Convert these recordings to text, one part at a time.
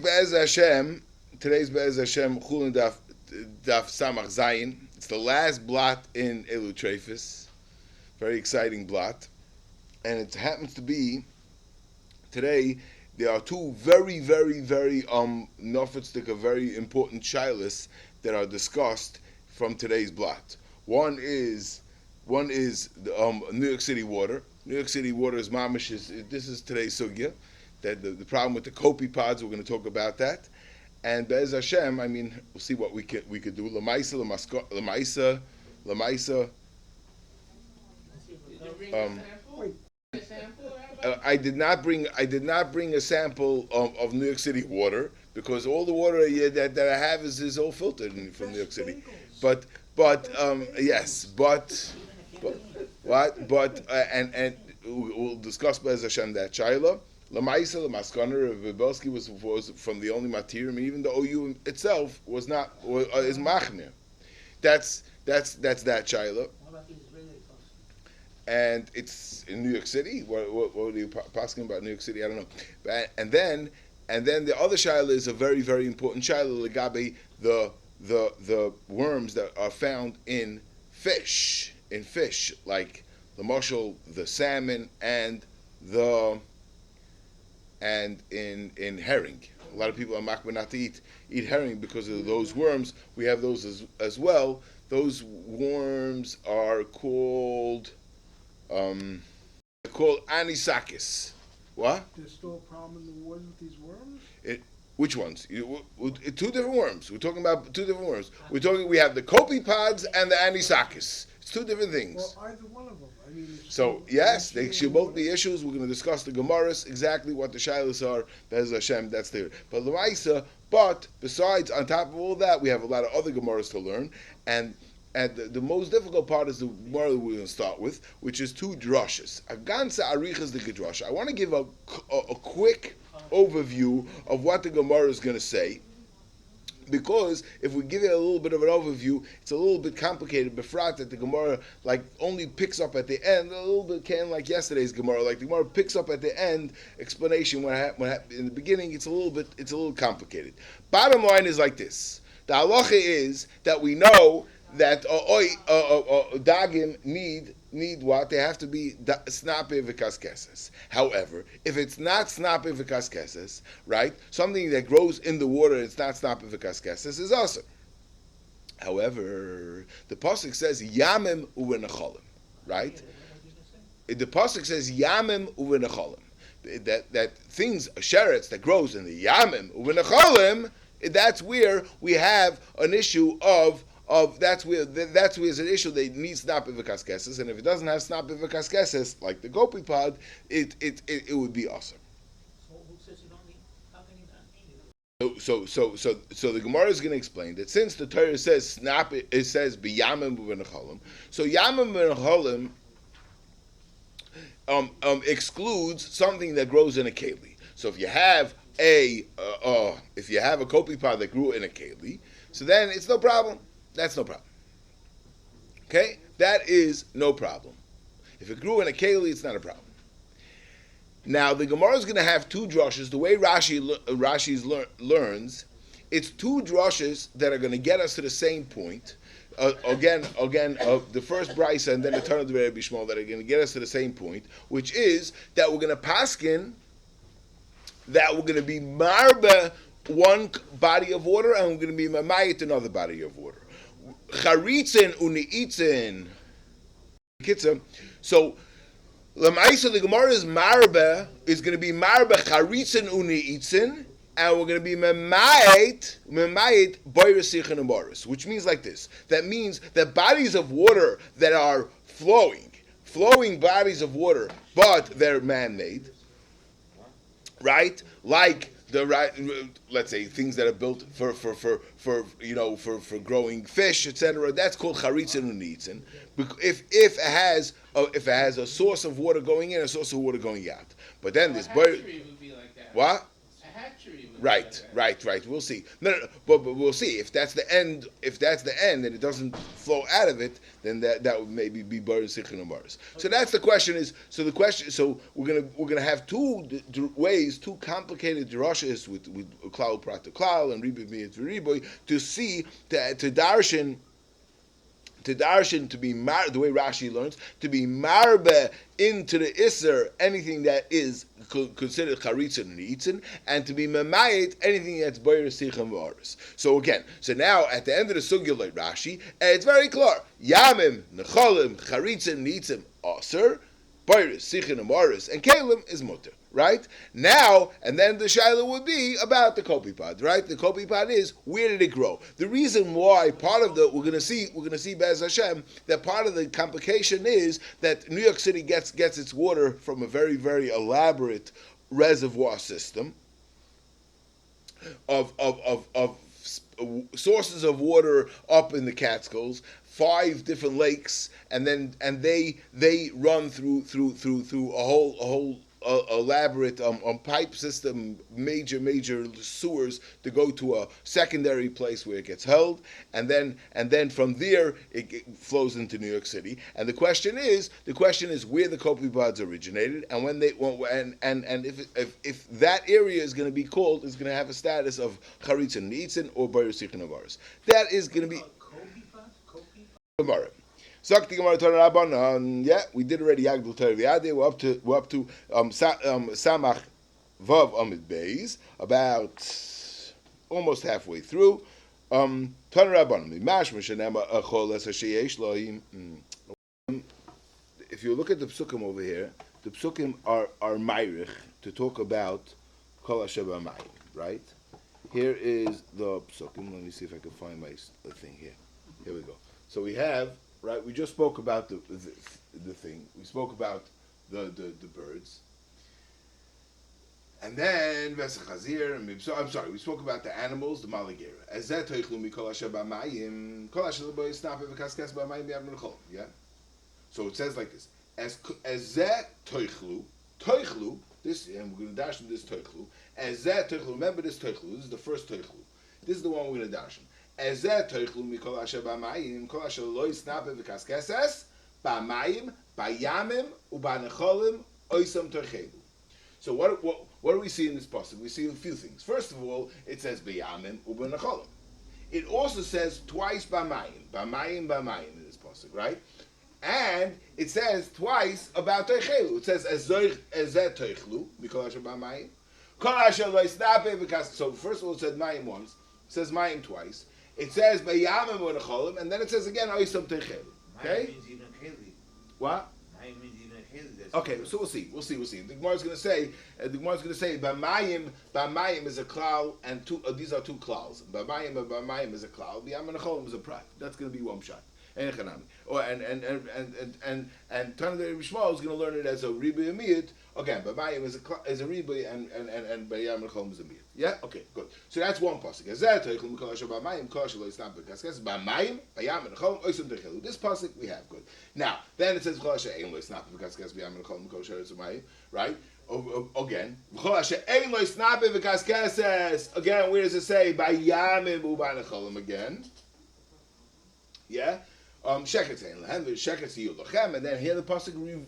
Be'ez Hashem. Today's Be'ez Hashem Chulin Daf Samach Zayin. It's the last blot in Elu Trefis. Very exciting blot, and it happens to be today. There are two very nofetzdik, very important shilas that are discussed from today's blot. One is New York City water. New York City water is mamish. This is today's sugya. That the problem with the Copepods, we're going to talk about that. And Be'ez Hashem, I mean, we'll see what we could do. Lamaisa. I did not bring a sample of New York City water because all the water that I have is all filtered from New York City. But we'll discuss Be'ez Hashem that Shaila. Lamaisa, the Maskaner of Bibelski was from the only material, even the OU itself is machmir. That's that Shaila. And it's in New York City. What are you asking about New York City? I don't know. And then the other shaila is a very important shaila legabe the worms that are found in fish like the mussel, the salmon, and in herring. A lot of people are makbid not to eat herring because of those worms. We have those as well. Those worms are called Anisakis. What? There's still a problem in the water with these worms? Which ones? Two different worms. We're talking about two different worms. We have the Copepods and the Anisakis. It's two different things. Well, either one of them. I mean, so yes, they should both be issues. We're going to discuss the Gemaras, exactly what the shilas are. Be'ez Hashem, that's there. But L'maisa, besides, on top of all that, we have a lot of other Gemaras to learn, and the most difficult part is the Gemara we're going to start with, which is two drushes. I want to give a quick overview of what the Gemara is going to say, because if we give it a little bit of an overview, it's a little bit complicated. Befrat that the Gemara only picks up at the end, a little bit like yesterday's Gemara. Like the Gemara picks up at the end explanation what happened in the beginning. It's a little complicated. Bottom line is like this: the halacha is that we know that dagim need what? They have to be snape v'kaskeses. However, if it's not snape v'kaskeses, right, something that grows in the water, it's not snape v'kaskeses, is awesome. However, the pasuk says yamim uvenacholim, right? The pasuk says yamim uvenacholim. That things, sherets that grows in the yamim uvenacholim, that's where we have an issue of that's where there's an issue. They need snape v'kaskeses, and if it doesn't have snape v'kaskeses, like the Copepod, it would be awesome. So who says you don't need? How can you not need it? So the Gemara is going to explain that since the Torah says snape, it says b'yamim v'nechalim. So yamim v'nechalim excludes something that grows in a keli. So if you have a Copepod that grew in a keli, so then it's no problem. That's no problem. Okay? That is no problem. If it grew in a keli, it's not a problem. Now, the Gemara is going to have two drushes. The way Rashi learns, it's two drushes that are going to get us to the same point. Again, the first brisa and then the turn of the Rebbe Shmuel that are going to get us to the same point, which is that we're going to paskin, that we're going to be marba one body of water and we're going to be mamayit another body of water. Charitzin uni'itzin. So, Lamaisa, the Gemara's marba is going to be marba charitzin uni'itzin, and we're going to be memayit boirasichin and boris, which means like this. That means that bodies of water that are flowing bodies of water, but they're man-made, right? Like let's say things that are built for growing fish, etc. That's called charitzin uni'itzin. If it has a source of water going in, a source of water going out. But then this hatchery would be like that. What? A hatchery kosher even. Right. We'll see. No, but we'll see. If that's the end, and it doesn't flow out of it, then that would maybe be bar sichin amaris. So that's the question. So we're gonna have two ways, two complicated drushes with klal prat to klal and riboy miyat v'riboy to see to darshan. To darshan, to be the way Rashi learns, to be marbe into the iser anything that is considered charitzin and itzin, and to be mamayit anything that's boyer sicham v'aris. So now at the end of the sugya like Rashi, it's very clear: yamim, necholim, charitzin, nitzim, aser, boyer sicham v'aris, and kalim is mutter. Right now, and then the shaila would be about the Copepods. Right, the Copepod is where did it grow? The reason why part of we're going to see Be'ez Hashem that part of the complication is that New York City gets its water from a very very elaborate reservoir system of sources of water up in the Catskills, 5 different lakes, and they run through a whole elaborate pipe system, major sewers to go to a secondary place where it gets held, and then from there it flows into New York City. And the question is where the Copepods originated, and when they and if that area is going to have a status of charitz and nitzin or boyer sichon avaris. That is going to be Gemara. Sakti Gemara Torah Rabbanan. Yeah, we did already Yagdul Torah V'Yadeh. We're up to Samach Vav Amid Beis, about almost halfway through. Torah Rabbanan. Mimash Mishanema Achol Es Hasheyesh Lohim. If you look at the psukim over here, the psukim are myrich to talk about Kol Asher B'Mayim. Right? Here is the psukim. Let me see if I can find my thing here. Here we go. So we have. Right, we just spoke about the thing. We spoke about the birds, and then Vesachazir and I'm sorry. We spoke about the animals, the Malagera. As that toichlu mikol asher b'mayim, kol asher l'boy snap v'kaskes b'mayim yad menachol. Yeah. So it says like this: as that toichlu. This, and we're going to dash this toichlu. As that toichlu. Remember this toichlu. This is the first toichlu. This is the one we're going to dash. Ezeh toichlu mikol asher b'mayim, kol asher lo yisnape v'kaskeses, b'mayim, b'yamim, u'b'necholim, oisam toichelu. So what do we see in this passage? We see a few things. First of all, it says b'yamim, u'b'necholim. It also says twice b'mayim in this passage, right? And it says twice about toichelu. It says ezeh toichlu mikol asher b'mayim, kol asher lo yisnape v'kaskeses. So first of all, it said mayim once. It says mayim twice. It says Bayamim or Necholim, and then it says again Oisam Techelu. Okay? What? Okay, so we'll see. The Gemara is going to say Bamayim is a klal, and these are two klals. Bamayim is a klal. Bayam and Necholim is a prat. That's going to be one shot. And Tanakh Rishma is going to learn it as a riboy amiyat. Again, Bamayim is a riboy, and Bayam and Necholim is a miyat. Yeah. Okay. Good. So that's one pasuk. This pasuk we have. Good. Now, then it says right? Again, again, where does it say Bayamim u'b'necholim again? Yeah. Sheket and then here the pasuk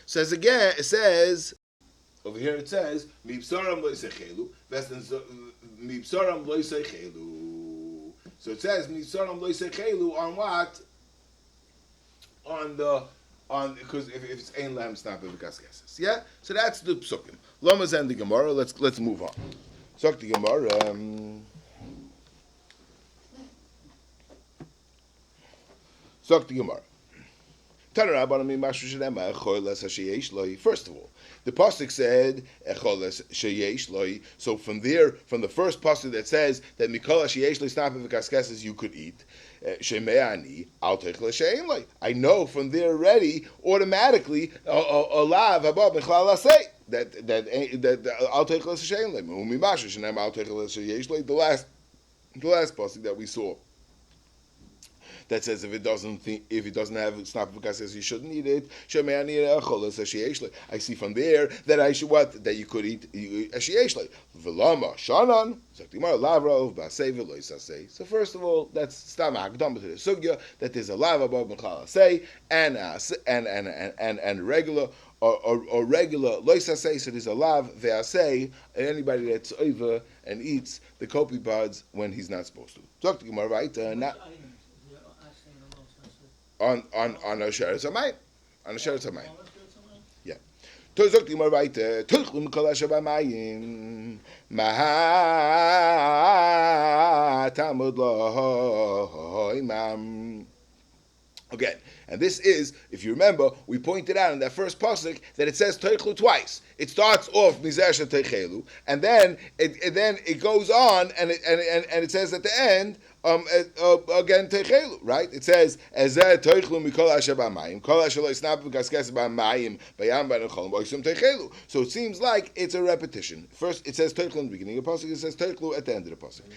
says again. It says over here. It says mibsaram lo yisechelu, mibsaram lo yisechelu. So it says mibsaram lo yisechelu on what? On because if it's ein lam, it's not b'v'kaskeses. Yeah. So that's the psukim. Lamas and the Gemara. Let's move on. Sok the Gemara. Sok the Gemara. First of all, the pasuk said so from the first pasuk that says that mikol sheyesh lo snapim v'kaskesses you could eat. I know from there already automatically alav abab mechlal asay that al teichel sheyesh lo umimashu shenem al teichel sheyesh lo the last pasuk that we saw. that says if it doesn't have snap v'kaskes, you shouldn't eat it. I see from there that I should that you could eat ashiyesh. V'lama shanan. So first of all, that's stam hakdama to the sugya that there's a lava above mechala say and regular or regular loisasei. So there's a lav ve'asei, and anybody that's over and eats the Copepods when he's not supposed to. Talk to Gemara right not on a sheretz hamayim, on a sheretz hamayim. Yeah. Talk to Gemara right. Tulchum kol asher b'mayim maha tamud lo'imam. Again, and this is, if you remember, we pointed out in that first pasuk that it says teichlu twice. It starts off mizesh teichelu, and then it goes on and it says at the end again teichelu, right? It says ezeh teichlu mikol asher b'mayim kol asher lo isnap v'kaskes b'mayim bayam b'necholm oisum teichelu. So it seems like it's a repetition. First it says teichlu in the beginning of the pasuk. It says teichlu at the end of the pasuk.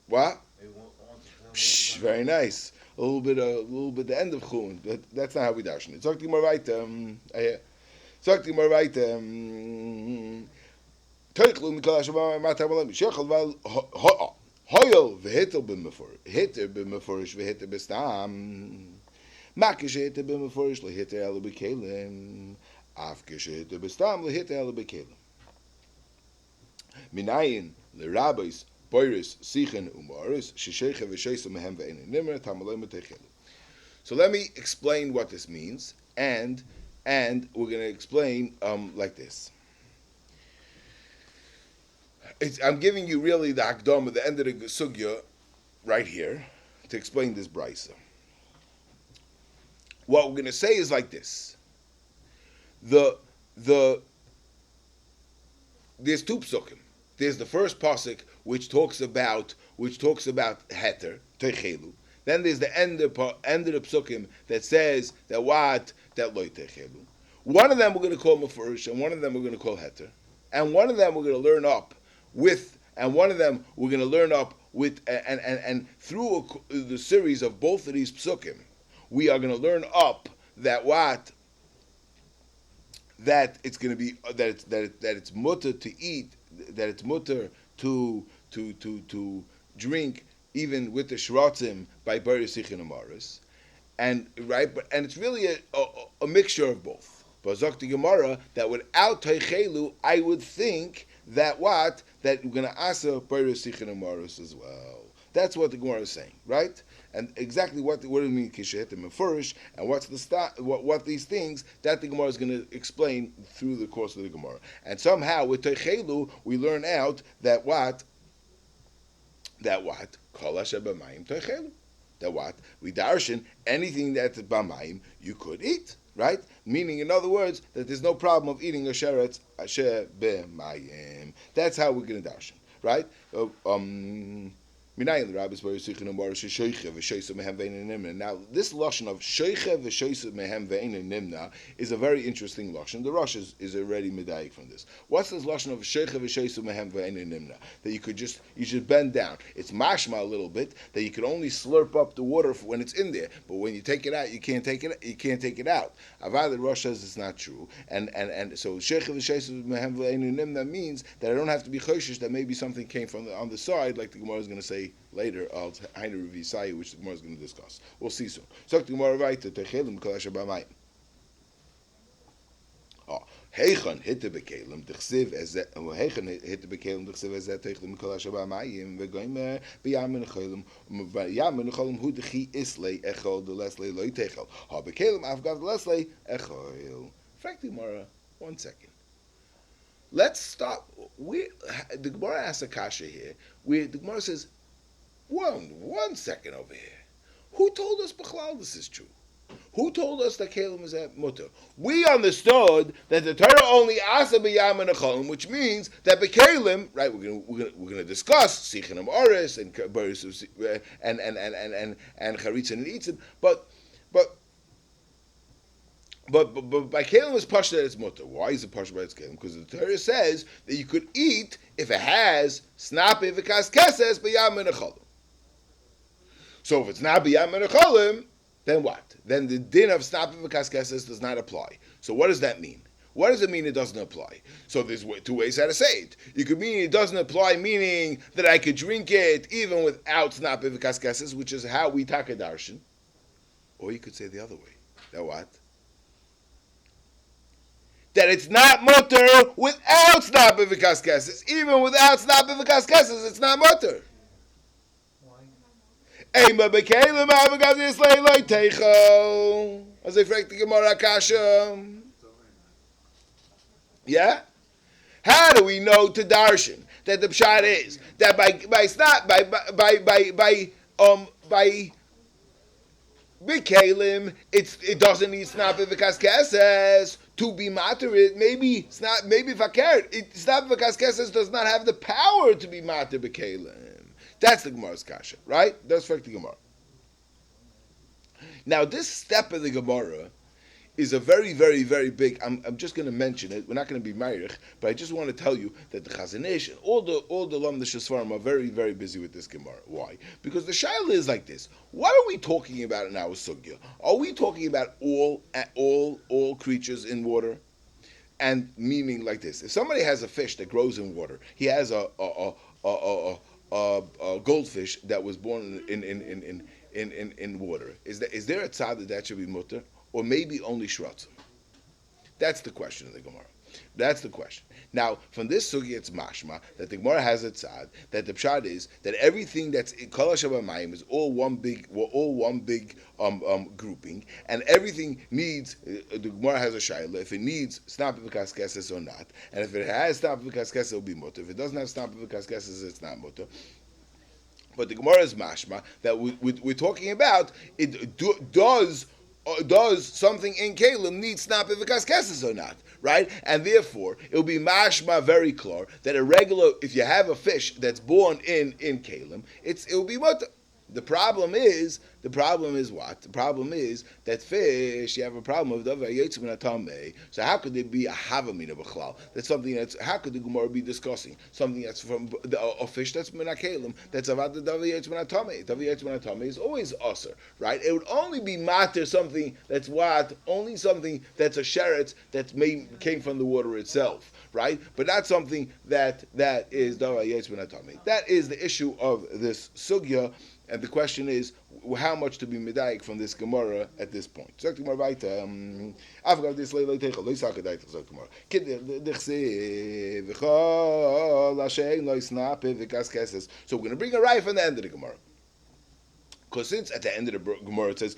What? Psh, very nice. A little bit the end of Chulin. That's not how we darshan it. Talk to more right. Talk to more right. Teichlu mikol asher b'mayim matam shechol val hoyel v'hitel b'meforish v'hitel b'stam makish hitel b'meforish lehitel elu b'kelim afkish hitel b'stam lehitel elu b'kelim minayin l'rabbis boiris sichen umaris shesheche v'sheisa mehem ve'enin nimmer tamalei metechelu. So let me explain what this means, and we're going to explain like this. I'm giving you really the akdam at the end of the sugya right here to explain this brisa. What we're going to say is like this. There's two psukim. There's the first pasuk which talks about heter teichelu. Then there's the end of the psukim that says that loy teichelu. One of them we're going to call mefurish, and one of them we're going to call heter, and one of them we're going to learn up with, and one of them we're going to learn up with, and through the series of both of these psukim, we are going to learn up that it's going to be that it's mutter to eat, that it's mutter to drink even with the shratzim by Baris Sichin Amaris, and it's really a mixture of both. But Zakti Gemara that without Teichelu, I would think that we're going to asa Baris Sichin Amaris as well. That's what the Gemara is saying, right? And exactly what do you mean kishet and mefurish, and what's the what these things that the Gemara is going to explain through the course of the Gemara. And somehow with Teichelu we learn out that kol asher b'mayim Teichelu. That we darshan anything that's b'mayim you could eat, right? Meaning, in other words, that there's no problem of eating a sheretz asher b'mayim. That's how we're going to darshan, right? Now, this lashon of sheiche v'sheisa mehem ve'ein nimna is a very interesting lashon. The Rosh is already medayik from this. What's this lashon of sheiche v'sheisa mehem ve'ein nimna? That you should bend down. It's mashma a little bit that you can only slurp up the water when it's in there, but when you take it out, you can't take it out. Avad the Rosh says it's not true, and so sheiche v'sheisa mehem ve'ein nimna means that I don't have to be choshish that maybe something came from on the side, like the Gemara is going to say later, which the Gemara is going to discuss. We'll see soon. So the Gemara right to Techelim Kol Asher B'Mayim. Heichon hitte bekelim d'chsiv ezet. Heichon hitte bekelim d'chsiv ezet Techelim Kol Asher B'Mayim v'goyim b'yam menecholim hu d'chi islei echol d'leslei loy techel. Ha bekelim afgav d'leslei echol. Frankly, Gemara, 1 second. Let's stop. The Gemara asks a kasha here. The Gemara says, one second over here. Who told us B'chlal this is true? Who told us that Kalim is at mutter? We understood that the Torah only asa b'yam and acholim, which means that b'kalim, right? We're gonna discuss sichanim oris and charitzin and itzim, but by Kalim is pasha that it's mutter. Why is it pasha by its Kalim? Because the Torah says that you could eat if it has snape v'kas keses b'yam and acholim. So if it's not b'yam menacholim, then what? Then the din of snapim v'kaskeses does not apply. So what does that mean? What does it mean it doesn't apply? So there's two ways how to say it. You could mean it doesn't apply, meaning that I could drink it even without snapim v'kaskeses, which is how we taka darshan. Or you could say the other way. That what? That it's not mutter without snapim v'kaskeses. Even without snapim v'kaskeses, it's not mutter. Ema bekelim avagav yislei loy teicho. As I fragt the Gemara Kasha. Yeah? How do we know to darshan that the pshat is that by bekelim it doesn't need snap v'kaskeses to be matter it maybe fakir it snap v'kaskeses does not have the power to be matter bekelim. That's the Gemara's kasha, right? That's fact the Gemara. Now, this step of the Gemara is a very, very, very big. I'm just going to mention it. We're not going to be marich, but I just want to tell you that the Chazon Ish and all the Lam Shasfarim are very, very busy with this Gemara. Why? Because the shaila is like this. What are we talking about in our sugya? Are we talking about all creatures in water? And meaning like this: if somebody has a fish that grows in water, he has a goldfish that was born in water. Is there a tzad that should be mutter, or maybe only shratzim? That's the question of the Gemara. That's the question. Now, from this sugi, it's mashma that the Gemara has a tzad that the pshat is that everything that's in kol hashabayim is all one big grouping, and everything needs. The Gemara has a shayla if it needs snap v'kaskeses or not, and if it has snap v'kaskeses, it'll be mutter. If it doesn't have snap v'kaskeses, it's not mutter. But the Gemara is mashma that we're talking about it does something in kalim need snap v'kaskeses or not, right? And therefore, it will be mashma very clear that if you have a fish that's born in kalim, it will be mutter. The problem is what? The problem is that fish, you have a problem of davar yitzim and atamei. So how could there be a havamina b'chlal? That's something how could the Gemara be discussing? Something that's from a fish that's minakalim, that's about the davar yitzim and atamei. Davar yitzim and atamei is always usher, right? It would only be matter something that's what? Only something that's a sheretz that came from the water itself, right? But not something that is davar yitzim and atamei. That is the issue of this sugya. And the question is, how much to be medayik from this Gemara at this point? So the Gemara weiter. Afgav this leiloi teichel lo yisaka daytel so Gemara. So we're going to bring a raya from the end of the Gemara. Because since at the end of the Gemara it says,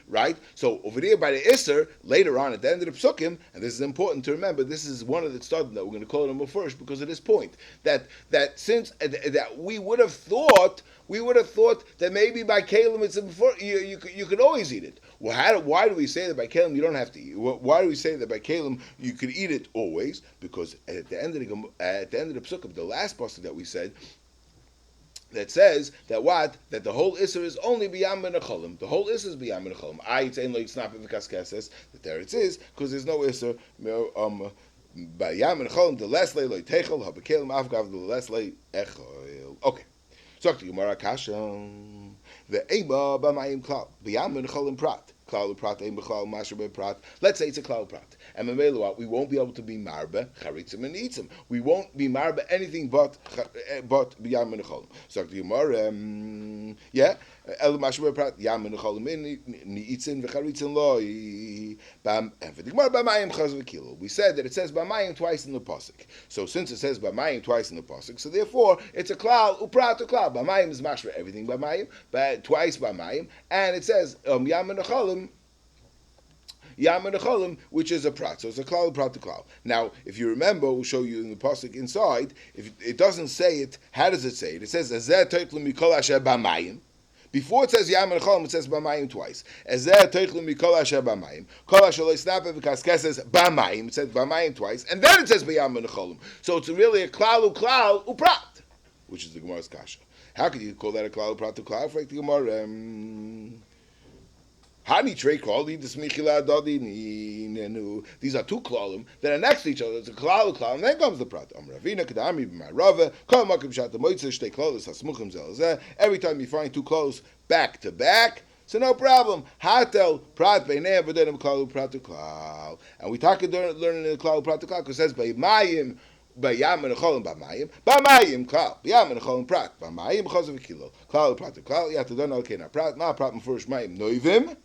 right? So over there by the Isser, later on at the end of the Psukim, and this is important to remember, this is one of the studies that we're going to call them first because of this point, that since that we would have thought that maybe by Kalim it's before you could always eat it. Well, why do we say that by Kalim you don't have to eat? Why do we say that by Kalim you could eat it always? Because at the end of the Psukim, the last pasuk that we said, that says that that the whole Isser is only b'yam menacholim. The whole Isser is b'yam menacholim. It's ain't like snap v'kaskeses. That there it is because there's no Isser. B'yam menacholim the less lay like techel habekalim afgav the less lay echol. Okay. So to Gemara Kasha, the ema b'mayim klal b'yam menacholim prat. Klal prat ein b'chlal masher prat. Let's say it's a klal prat. And we won't be able to be marbe charitzim and itzim. We won't be marbe anything but b'yam menacholim. So to Gemara, el masher prat yam menacholim ni itzin v'charitzim loy. And for the Gemara b'mayim chaz v'kilo. We said that it says b'mayim twice in the pasuk. So since it says b'mayim twice in the pasuk, so therefore it's a klal uprat to klal. B'mayim is mashra everything b'mayim, but twice b'mayim, and it says yam menacholim. Yam menacholim, which is a prat, so it's a klal prat to klal. Now, if you remember, we'll show you in the pasuk inside. If it doesn't say it, how does it say it? It says azeh toichlu mikol asher b'mayim. Before it says yam menacholim, it says b'mayim twice. Azeh toichlu mikol asher b'mayim. Kol asher lo yisnape v'kaskeses b'mayim. It says b'mayim twice, and then it says b'yam menacholim. So it's really a klal uprat, which is the Gemara's kasha. How could you call that a klal uprat to klal? Like the Gemara. Hani trei klali desmichila adadi. These are two klalim that are next to each other. It's a klal, and then comes the prat. Ravina kadami b'ma'rava kol makim shat moitzer shtei klalos hasmuchim zelazeh. Every time you find two klalos back to back, so no problem. Hatel prat beinei v'denim klalu prat to klal. And we talk learning the klalu prat to klal because it says b'mayim. Bayam and Cholim Bamayim, Bamayim Klal, Bayam and Cholim Prat, Bamayim Chosav Kilo, Klal Prat to Klal. You have to learn okay now. Prat, ma Prat Mefurish Mayim Noivim.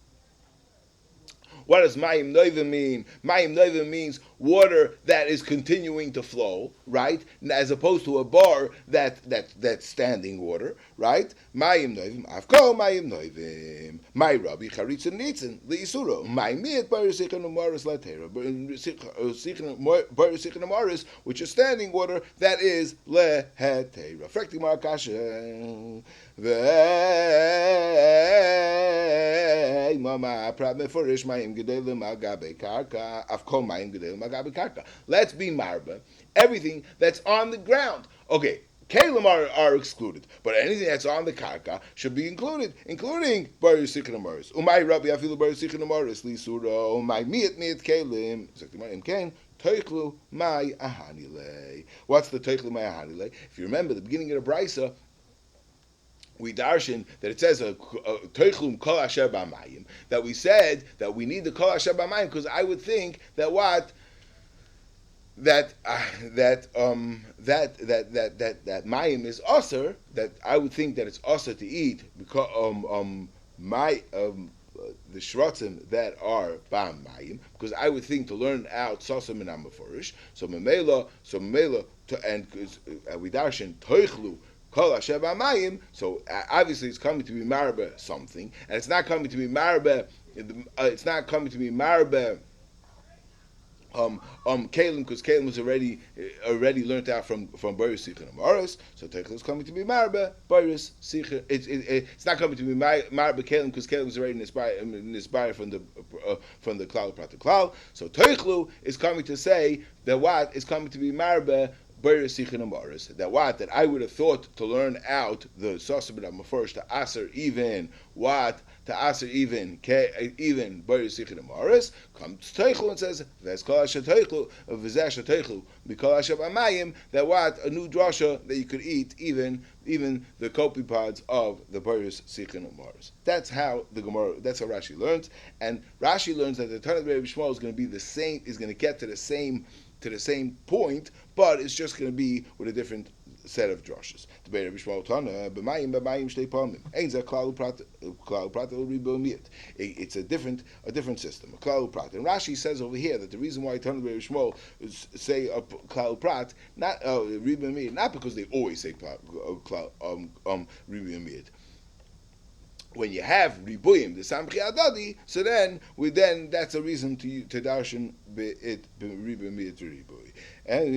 What does Mayim Noivim mean? Mayim Noivim means water that is continuing to flow, right? As opposed to a bar that's standing water, right? Mayim Noivim, Avko Mayim Noivim, May Rabbi Charitzin Nitzin Liisuro, May Miet Bar Yisichon Umaris Latera, Bar Yisichon Umaris, which is standing water that is Lehetera. Frekti Marakasha. Mama Prat Mefurish Mayim Gedelim Agabe Karka, Avko Mayim Gedelim Agabe Karka. Let's be marba everything that's on the ground. Okay, kalim are excluded, but anything that's on the karka should be included, including bar yisichon amaris. Umay rabbi afilu bar yisichon amaris li sura. Umay miet kalim. Zaktimarim kain toichlu may ahanile. What's the toichlu may ahanile? If you remember the beginning of the brisa, we darshan that it says a toichlum kol asher b'mayim, that we said that we need the kol asher b'mayim because I would think that what that mayim is usher, that I would think that it's usher to eat because the shrotzim that are bam mayim, because I would think to learn out sasam and amaforish. So memela and we darshan toichlu kol asher b'mayim. So obviously it's coming to be marbe something, and it's not coming to be marbe. It's not coming to be marbe. Kalim, because Kalim was already learned out from Boris Sicher and Morris, so Techel is coming to be Marba, Boris Sicher. It's not coming to be Marba Kalim because Kalim was already inspired from the Klal Prat to Klal. So Techelu is coming to say that what is coming to be Marba Boris Sicher and Morris. That I would have thought to learn out the Sosabit Mafurish to Aser even what. To Aser even Boris Sicher and Morris comes Teichlu and says V'eskol Asher Teichlu V'zeh Asher Teichlu B'kol Asher B'mayim, that what a new drasha that you could eat even the Copepods of the Boris Sicher and Morris. That's how the Gemara. That's how Rashi learns, and Rashi learns that the Tanakh Rebbe Shmuel is going to be the same. Is going to get to the same point, but it's just going to be with a different set of drushes. It's a different system. And Rashi says over here that the reason why Tanakh Rebbe Shmuel say klal prat, not riba miyat, not because they always say riba miyat. When you have ribuyim, the samchi adadi, so then that's a reason to darshan it riba miyat ribuy. And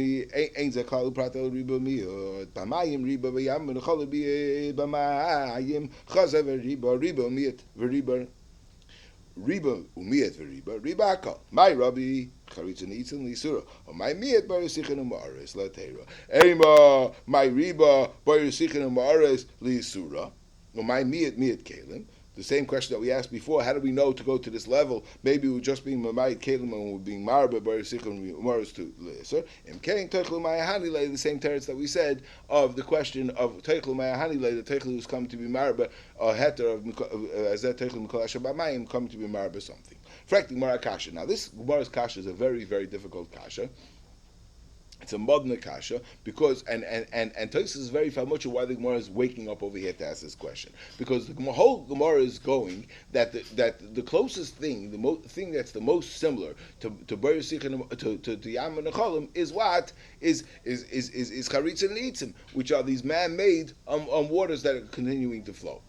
ain't zakal pratel riba miyat bamayim riba v'yam v'nechol bamayim chazav riba miyat v'riba umiyat v'riba akal. My Rabbi Charitzin Itzin Lisura, or my miyat bar yisichon u'ma'ares latera. Ema my riba bar yisichon u'ma'ares lisura. Or my miyat kalim. The same question that we asked before. How do we know to go to this level? Maybe we're just being mamayit kalim and we're being marba bar yisichon u'ma'ares to leser. Imkain teichlu mayahanile. The same teretz that we said of the question of teichlu mayahanile. The teichlu is coming to be marba a heter of azet teichlu mikol asher b'mayim coming to be marba something. Frekti mara kasha. Now this Gemara's kasha is a very very difficult kasha. It's a modern kasha because and Tosfos is very familiar why the Gemara is waking up over here to ask this question, because the whole Gemara is going that the closest thing, the thing that's the most similar to Boris Sicher to Yam and Necholim is what is Charitz and Litzim, which are these man-made waters that are continuing to flow.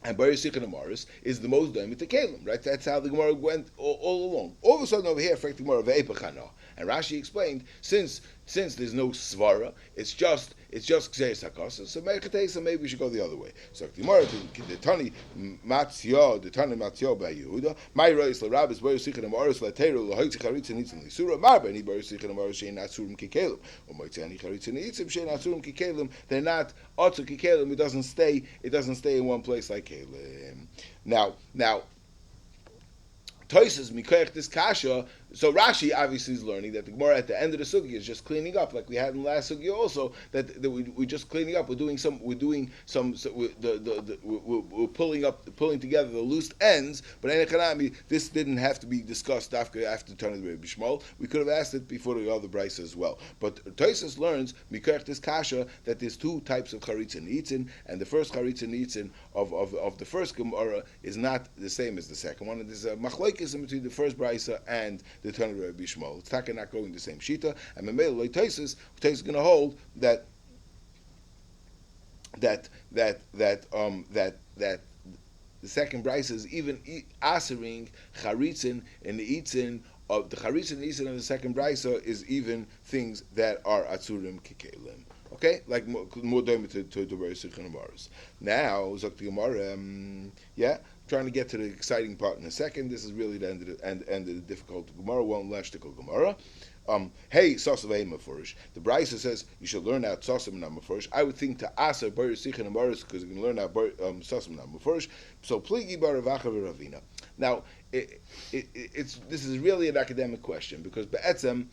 And Boris Sicher and Morris is the most dominant to Kalim, right? That's how the Gemara went all along. All of a sudden over here, Gemara ve'epachana. And Rashi explained, since there's no svara, it's just it's just Gzeis HaKos. So maybe we should go the other way. So the Tani Matzio by Yehuda. My Reis LaRabbis Boyer Sichen Amoris Lateru Lahoitzi Charitza Nitzin Lisura Marba Ni Boyer Sichen Amoris Shein Atzurim Kikelim or Moitzani Charitza Nitzim Shein Atzurim Kikelim. They're not Atzu Kikelim. It doesn't stay in one place like Kelim. Now. Toises Mikoyach this kasha. So Rashi obviously is learning that the Gemara at the end of the sugya is just cleaning up, like we had in the last sugya also. That we're just cleaning up. We're pulling together the loose ends. But Enechanami, this didn't have to be discussed after turning the Rebbe Shmuel. We could have asked it before the other brisa as well. But Toises learns Mikoyach this kasha that there's two types of charitza nitzin, and the first charitza nitzin of the first Gemara is not the same as the second one. And there's a machlokes in between the first brisa and the Tana Rebbe Shmuel. It's not going the same shita, and Memele Taisus is going to hold that the second brisa is even asering charitzin and the itzin of the charitzin and itzin of the second brisa is even things that are atzurim kikelim. Okay, like more doim to the Bereshit Amaris. Now, Zok the Gemara, trying to get to the exciting part in a second. This is really the end of the difficult Gemara, one lashtical Gemara. Hey, Sasav Mafurish. The Brisa says you should learn out Sasav and Mafurish. I would think to Asa Bereshit Amaris because you can learn out Sasav and Mafurish. So Pligi Baravacha Ravina. Now, this is really an academic question because Be'etzem,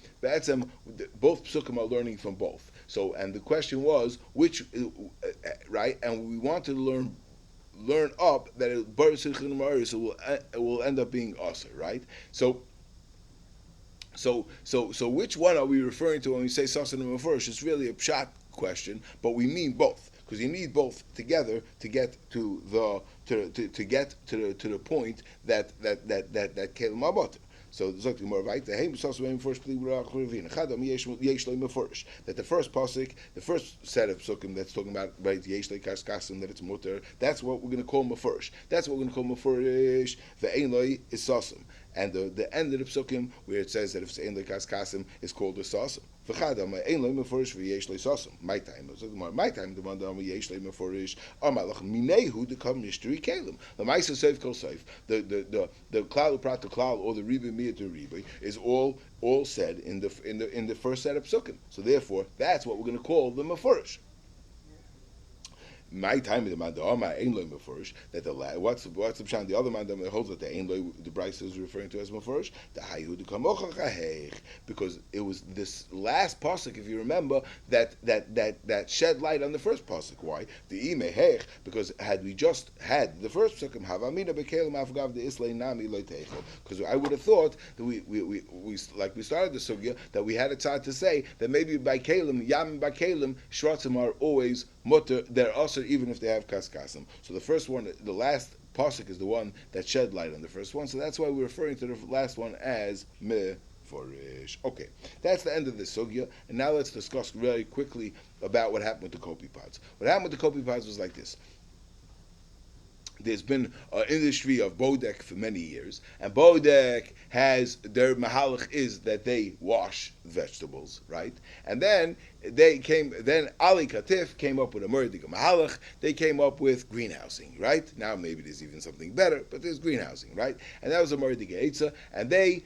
both psukim are learning from both. So, and the question was which, right? And we want to learn up that it will end up being asa, right? So which one are we referring to when we say sasan and mafurish? It's really a pshat question, but we mean both because you need both together to get to the point that kelim abater. So Zok the Gemara right. That the first pasuk, the first set of psukim that's talking about right yeshlei kaskasim that it's mutter. That's what we're going to call mafurish. That's what we're going to call mafurish. The einloi is sasim, and the end of the psukim where it says that if it's einloi kaskasim is called a sasim. V'chadam einloi mafurish v'yeshlei sasim. My time the one that yeshlei mafurish. Amalach minehu the kam mishteri kelim. The ma'aser seif kol seif. The klal prat the klal or the riba miyat the riba is all said in the first set of psukim. So therefore, that's what we're going to call the mafurish. My time the mandama ain't loy mafurish that the what's the pshan the other mandama holds that the ain't loy the Bryce is referring to as mafurish the hayu the kamocha chahech because it was this last pasuk if you remember that shed light on the first pasuk. Why the imehech? Because had we just had the first psukim havamina bekelim afgav the islay nami loyteichel, because I would have thought that we like we started the sugya that we had a tzad to say that maybe by kelim yam by kelim shratzim are always mutter, they're also even if they have kaskasim. So the first one, the last pasuk is the one that shed light on the first one. So that's why we're referring to the last one as meforish. Okay, that's the end of this sugya. And now let's discuss very quickly about what happened with the Copepods. What happened with the Copepods was like this. There's been an industry of Bodek for many years, and Bodek has their mahalach is that they wash vegetables, right? And then Ali Katif came up with a murdig mahalach. They came up with greenhousing, right? Now maybe there's even something better, but there's greenhousing, right? And that was a murdig eitzah, and they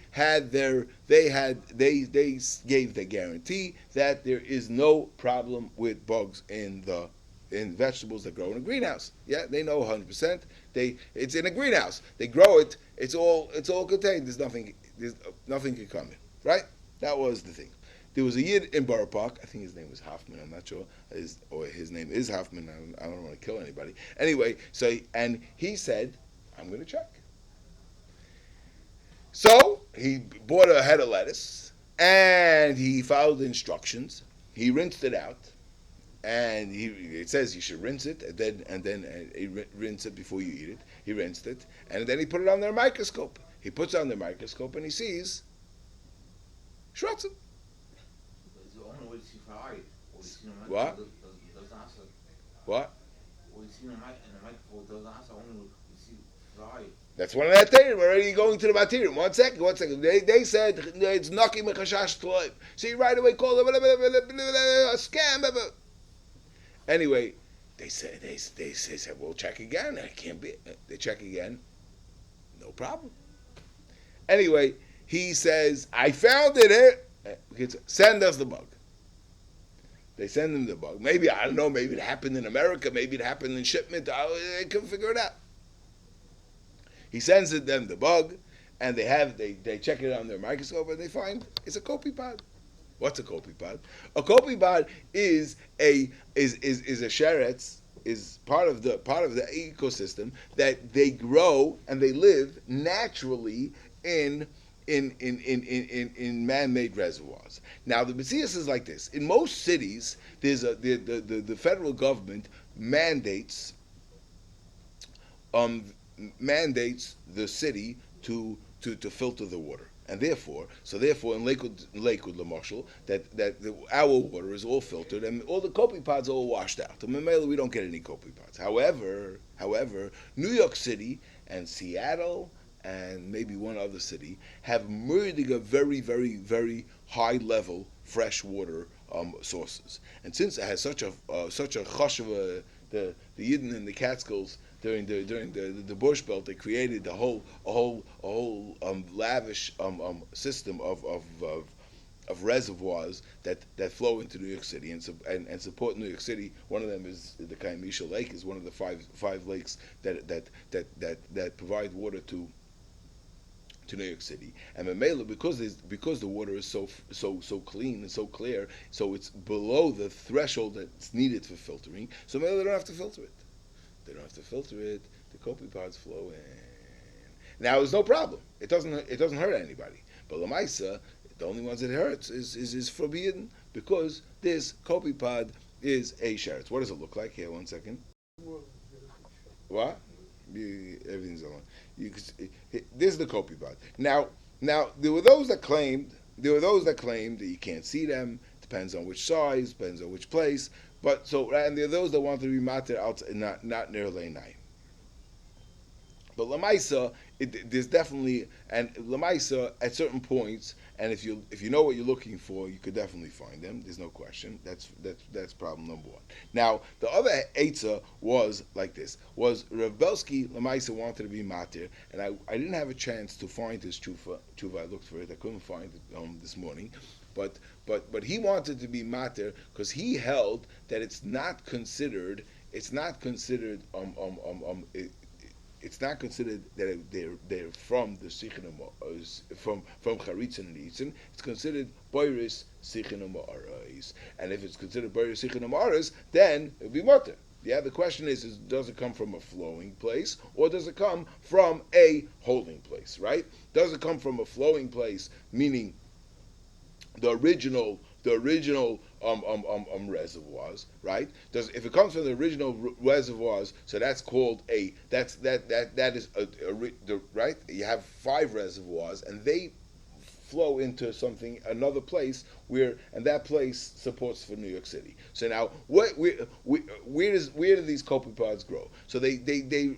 gave the guarantee that there is no problem with bugs in vegetables that grow in a greenhouse. Yeah, they know 100%. It's in a greenhouse. They grow it. It's all contained. There's nothing can come in. Right? That was the thing. There was a yid in Borough Park. I think his name was Hoffman. I'm not sure. His name is Hoffman. I don't want to kill anybody. Anyway, and he said, "I'm going to check." So he bought a head of lettuce and he followed the instructions. He rinsed it out. And it says you should rinse it, and then rinse it before you eat it. He rinsed it, and then he put it on their microscope. He puts it on their microscope, and he sees shrotzim. What? What? That's one of that thing. We're already going to the material. One second. They said it's knocking mechashash tloim. So you right away call them a scam. Anyway, they said, we'll check again. I can't be. They check again. No problem. Anyway, he says, I found it. Send us the bug. They send him the bug. Maybe, I don't know, maybe it happened in America. Maybe it happened in shipment. They couldn't figure it out. He sends them the bug, and they check it on their microscope, and they find it's a copepod. What's a copepod? A copepod is a sheretz, is part of the ecosystem that they grow and they live naturally in man-made reservoirs. Now the Messias is like this. In most cities, there's the federal government mandates the city to filter the water. And therefore, in Lakewood, Lamarshall, our water is all filtered, and all the copepods are all washed out. In Mamela, we don't get any copepods. However, New York City and Seattle and maybe one other city have merging a very, very, very high level fresh water sources. And since it has such a chashuva, the Yidden in the Catskills during the Bush Belt, they created a whole lavish system of reservoirs that flow into New York City and support New York City. One of them is the Kaimisha Lake, is one of the five lakes that provide water to New York City. And Mamela, because the water is so clean and so clear, so it's below the threshold that's needed for filtering. So Mamela, they don't have to filter it. They don't have to filter it. The copepods flow in. Now there's no problem. It doesn't hurt anybody. But Lamaisa, the only ones it hurts is forbidden, because this copepod is a sheretz. What does it look like? Here, 1 second. What? Everything's on. This is the copepod. Now there were those that claimed that you can't see them. Depends on which size, depends on which place. And there are those that want to be matir out, not near Leinai. But Lamaisa, there's definitely, and Lamaisa at certain points, and if you know what you're looking for, you could definitely find them. There's no question. That's problem number one. Now the other eitzah was like this: was Rav Belsky Lamaisa wanted to be matir, and I didn't have a chance to find his tshuva. I looked for it. I couldn't find it this morning. But he wanted to be matir because he held that it's not considered that they're from the Sichin from Charitzin and Yitzin. It's considered Boiris Sichin Ma'arais, and if it's considered Boiris Sichin Ma'arais, then it'll be mutter. Yeah, the question is does it come from a flowing place or does it come from a holding place? Right? Does it come from a flowing place, meaning the original reservoirs, right? If it comes from the original reservoirs, so that's called right. You have 5 reservoirs, and they flow into another place and that place supports for New York City. So now, where do these copepods grow? So they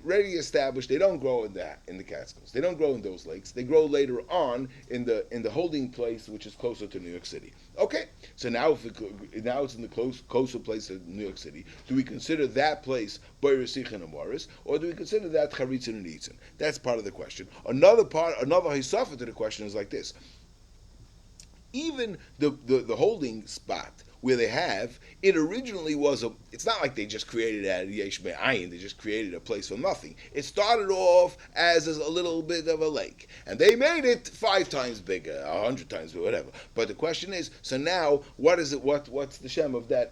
already established they don't grow in the Catskills. They don't grow in those lakes. They grow later on in the holding place, which is closer to New York City. Okay, so now it's in the closer place of New York City. Do we consider that place Boirisichin and Morris, or do we consider that Charitzin and Yitzin? That's part of the question. Another hisafa to the question is like this. Even the holding spot where they have, it originally was it's not like they just created it out of Yesh Me'ayin, they just created a place from nothing. It started off as a little bit of a lake, and they made it 5 times bigger, 100 times bigger, whatever. But the question is, so now, what is it, what's the shem of that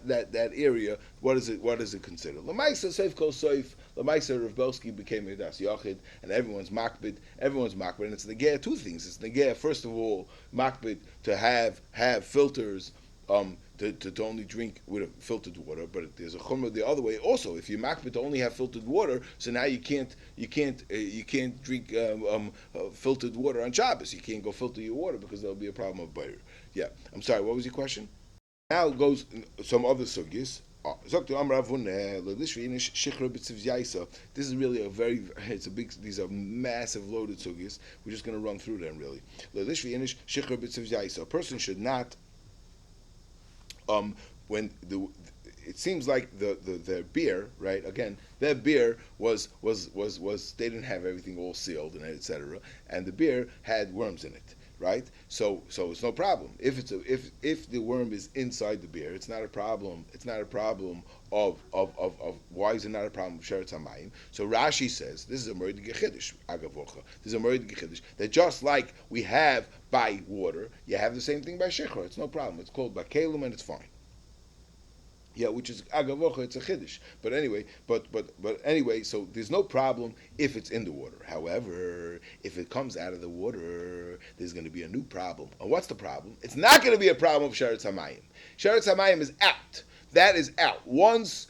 area, what is it considered? L'maisa Seif Kol Seif, L'maisa Rav Belsky became a Das Yachid, and everyone's makbid, and it's negeh 2 things. It's negeh, first of all, makbid to have filters, to only drink with filtered water, but there's a chumrah the other way also. If you're makbid to only have filtered water, so now you can't drink filtered water on Shabbos. You can't go filter your water because there'll be a problem of butter. Yeah, I'm sorry. What was your question? Now goes some other sugyas. This is really these are massive loaded sugyas. We're just going to run through them really. A person should not, when it seems like the beer, right? Again, their beer was they didn't have everything all sealed and etc. And the beer had worms in it, right? So it's no problem if the worm is inside the beer. It's not a problem. It's not a problem of why is it not a problem of sheretz hamayim? So Rashi says this is a moed gechidish agavocha. This is a moed gechidish that just like we have by water, you have the same thing by shechor. It's no problem. It's called bakelum and it's fine. Yeah, which is agavocha, it's a chiddush. But anyway, so there's no problem if it's in the water. However, if it comes out of the water, there's going to be a new problem. And what's the problem? It's not going to be a problem of sheretz hamayim. Sheretz hamayim is out. That is out. Once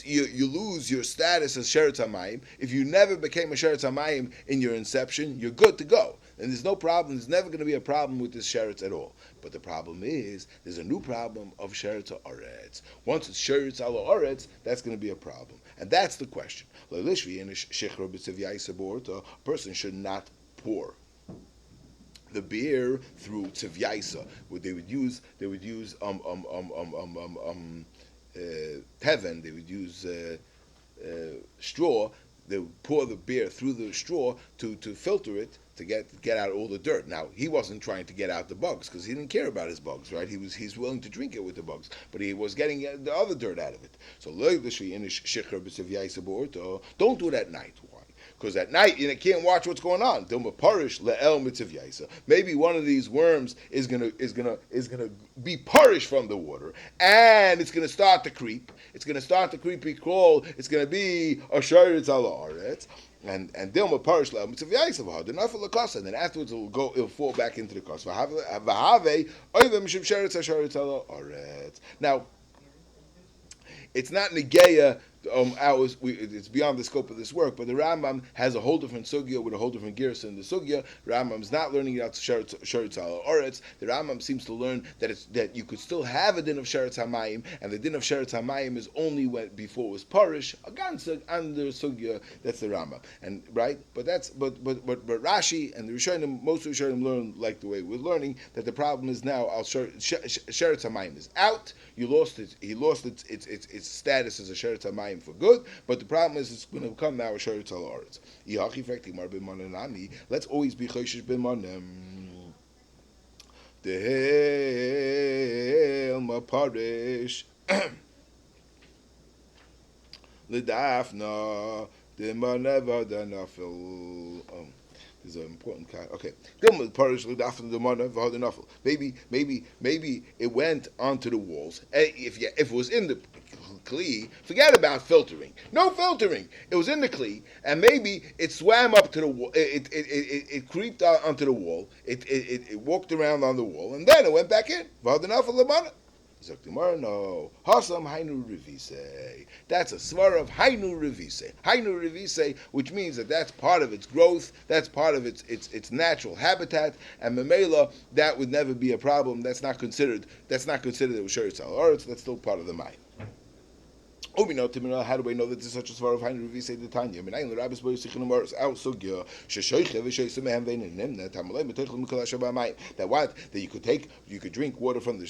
you lose your status as sheretz hamayim, if you never became a sheretz hamayim in your inception, you're good to go. And there's no problem. There's never going to be a problem with this sheretz at all. But the problem is, there's a new problem of sheretz ha'aretz. Once it's sheretz ha'aretz, that's going to be a problem. And that's the question. A person should not pour the beer through tzivyaisa. They would use teven. They would use straw. They would pour the beer through the straw to filter it, to get out all the dirt. Now, he wasn't trying to get out the bugs because he didn't care about his bugs, right? He's willing to drink it with the bugs, but he was getting the other dirt out of it. So don't do it at night. Why? Because at night you can't watch what's going on. Maybe one of these worms is gonna be parish from the water, and it's gonna start to creep. It's gonna start the creepy crawl. It's gonna be a sheretz ala aretz. And Dilma parish la mitzvah yaisavaha. The nafel lakasa, and then afterwards it'll fall back into the kasa. V'have oivem mishum sheretz hasheretz ala aretz. Now, it's not negeya. It's beyond the scope of this work, but the Rambam has a whole different sugya with a whole different gears in the sugya. Rambam's not learning it out to sheretz ala oretz. The Rambam seems to learn that you could still have a din of sheretz hamayim, and the din of sheretz hamayim is only before it was parish. Again, under sugya, that's the Rambam, and right. But Rashi and the Rishonim, most of the Rishonim learn like the way we're learning that the problem is now sheretz hamayim is out. He lost its status as a sheretz hamayim for good, but the problem is it's going to become now a sheretz ala aretz. Let's always be choshesh b'manem. Dehel ma parish l'dafna d'maneva d'nafel. There's an important kind. Okay, maybe it went onto the walls. If it was in the kli, forget about filtering. No filtering. It was in the kli, and maybe it swam up to the wall. It creeped out onto the wall. It walked around on the wall, and then it went back in. No. Hasam hainu revise. That's a svar of hainu revise. Hainu revise, which means that's part of its growth, that's part of its natural habitat, and memela, that would never be a problem. That's not considered a sheretz ala aretz. That's still part of the mind. How do we know that this is such a svar of Hainu Revi say the Tanya? That you could drink water from the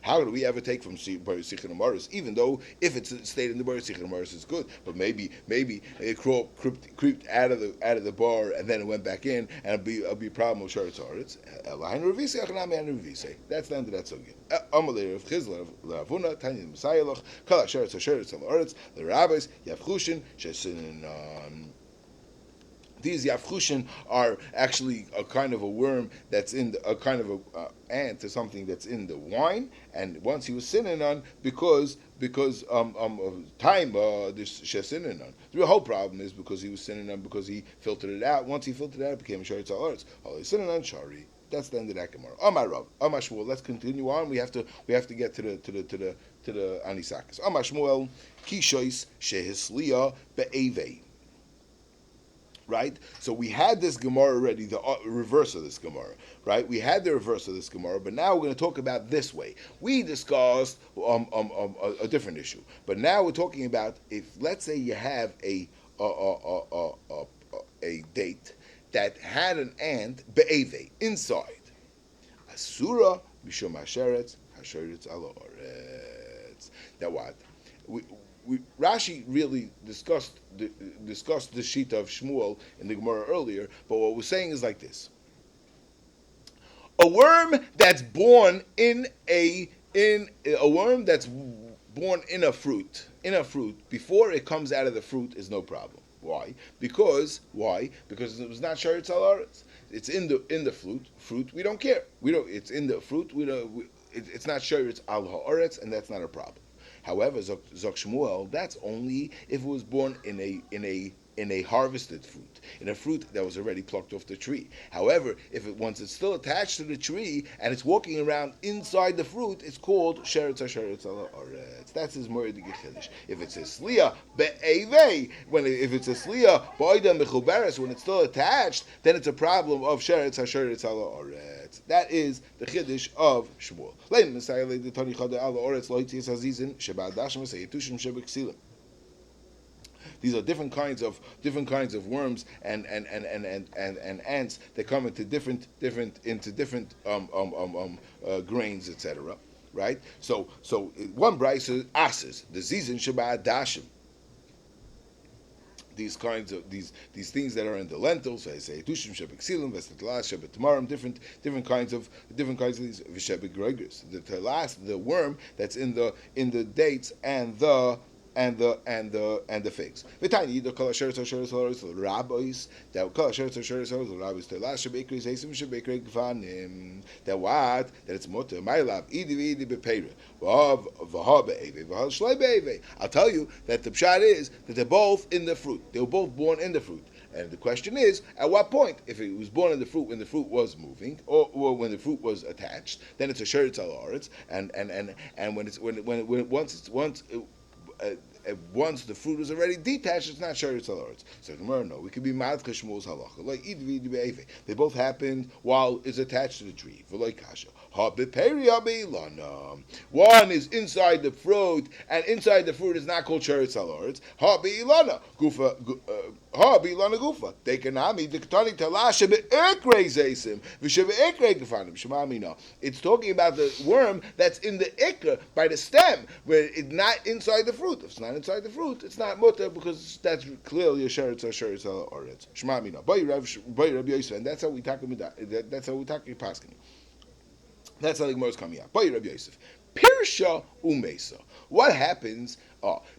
How do we ever take from even though if it's stayed in the Boris Sichanamoris is good, but maybe it creeped out of the bar and then it went back in and it'll be a problem with sheretz haaretz. That's the end of that sugya. Amalei of Chizla Ravuna Tanya Messiah Kala Sheretz Sheretz Haaretz. The rabbis Yavchushin Shesinan. These Yavchushin are actually a kind of a worm that's in a kind of a ant or something that's in the wine, and once he was sinning on because of time this shesinan. The whole problem is because he was sinning on because he filtered it out. Once he filtered it out, it became a sheretz haaretz. Holy sinning on shari. That's the end of that Gemara. Amar Rav, Amar Shmuel. Let's continue on. We have to get to the Anisakis. Amar Shmuel, Kishois shehisliya be'evei. Right? So we had this Gemara already, the reverse of this Gemara. Right? We had the reverse of this Gemara, but now we're going to talk about this way. We discussed a different issue, but now we're talking about if, let's say, you have a date that had an ant be'eve inside. Asura mishum hasheretz hasheretz ala oretz. Now what? Rashi really discussed the shita of Shmuel in the Gemara earlier, but what we're saying is like this: a worm that's born in a fruit before it comes out of the fruit is no problem. Why? Because it was not sheretz al haaretz. It's in the fruit. We don't care. It's in the fruit. It's not sheretz al haaretz, and that's not a problem. However, Zok Shmuel, that's only if it was born in a harvested fruit, in a fruit that was already plucked off the tree. However, once it's still attached to the tree and it's walking around inside the fruit, it's called sheretz hasheretz ala oretz. That's his moed chiddush. If it's a sliya be'evei, if it's a sliya ba'oida mechuberes, when it's still attached, then it's a problem of sheretz hasheretz ala oretz. That is the chiddush of Shmuel. These are different kinds of worms and ants that come into different grains, etc. Right? So one brayso asses the zizin sheba dashim. These kinds of these things that are in the lentils, I say tushim shebeksilim, vestetlas shebetamarim, different kinds of these v'shebegregers. The worm that's in the dates and the figs. V'tani the kol asheretz rabbis that kol asheretz rabbis telas shebekris esim shebekrei gvanim that it's moter ma'ilab idi bepeira v'ha be'eve v'ha shlei be'eve. I'll tell you that the pshat is that they're both in the fruit. They were both born in the fruit. And the question is, at what point? If it was born in the fruit when the fruit was moving, or when the fruit was attached, then it's a sheretz al haaretz. And once the fruit is already detached, it's not sheretz al haaretz. So tomorrow, no, we could be madcha Shmuel's halacha. Like they both happened while it's attached to the tree. One is inside the fruit, and inside the fruit is not called sheretz al haaretz. Ilana gufa. Dekanami diktani talasha be'ekre zeisim v'shebe'ekre gefanim shemamina. It's talking about the worm that's in the ikra by the stem, where it's not inside the fruit. If it's not inside the fruit, it's not mutter because that's clearly a sheretz al haaretz. Shemamina. Boy Rabbi Yosef, and that's how we talk about. That's how we talk about paskin. That's how the Gemara is coming out. Boy Rabbi Yosef. Pirsha umesa. What happens?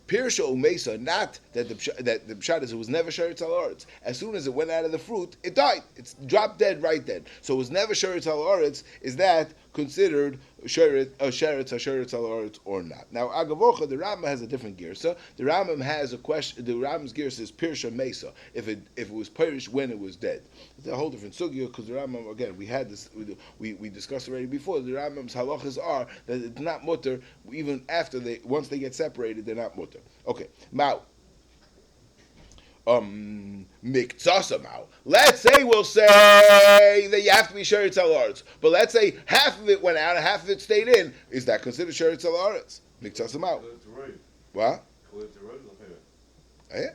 Pirsha umesa. Not that the pshat is it was never sheretz al haaretz. As soon as it went out of the fruit, it died. It's dropped dead right then. So it was never sheretz al haaretz. Is that considered sheretz al haaretz or not? Now Agavocha, the Rambam has a different girsa. The Rambam has a question. The Rambam's girsa is pirsha mesa. If it was pirish when it was dead, it's a whole different sugya because the Rambam, again, we had this. We discussed already before. The Rambam's halachas are that it's not mutter even after once they get separated, they're not mutter. Okay, Mao. Miktsasa Mao. Let's say we'll say that you have to be sheretz al haaretz, but let's say half of it went out and half of it stayed in. Is that considered sheretz al haaretz? Miktsasa Mao. What? Yeah.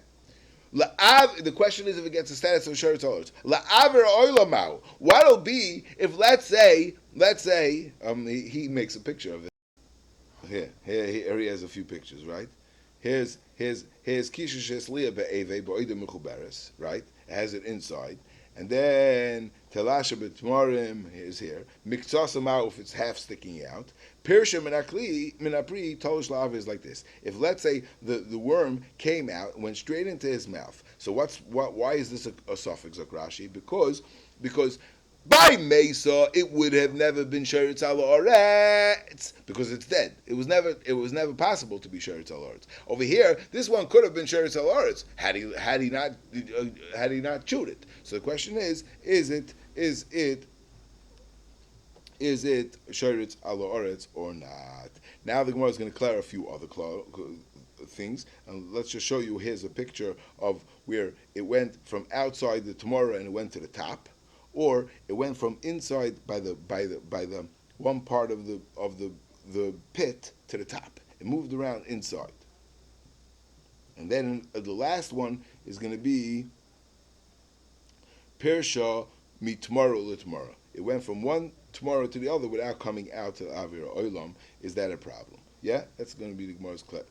The question is if it gets the status of sheretz al haaretz. La'aver oila Mao. What'll be if let's say he makes a picture of it. Here he has a few pictures, right? Here's kishush esliya be'eve ba'oida mechuberes, right? It has it inside, and then telasha b'tmarim is here. Miktsasa ma'u if it's half sticking out. Pirsha minapri tolish la'av is like this. If let's say the worm came out and went straight into his mouth, so why is this a suffix of Rashi? Because by Mesa, it would have never been sheretz al haaretz because it's dead. It was never possible to be sheretz al haaretz. Over here, this one could have been sheretz al haaretz had he not chewed it. So the question is it sheretz al haaretz or not? Now the Gemara is going to clarify a few other things, and let's just show you. Here's a picture of where it went from outside the Tamara and it went to the top. Or it went from inside by the one part of the pit to the top. It moved around inside, and then the last one is going to be Pirsha mitmara l'tmara. It went from one tomorrow to the other without coming out to Avir Olam, is that a problem? Yeah, that's going to be the Gemara's clear.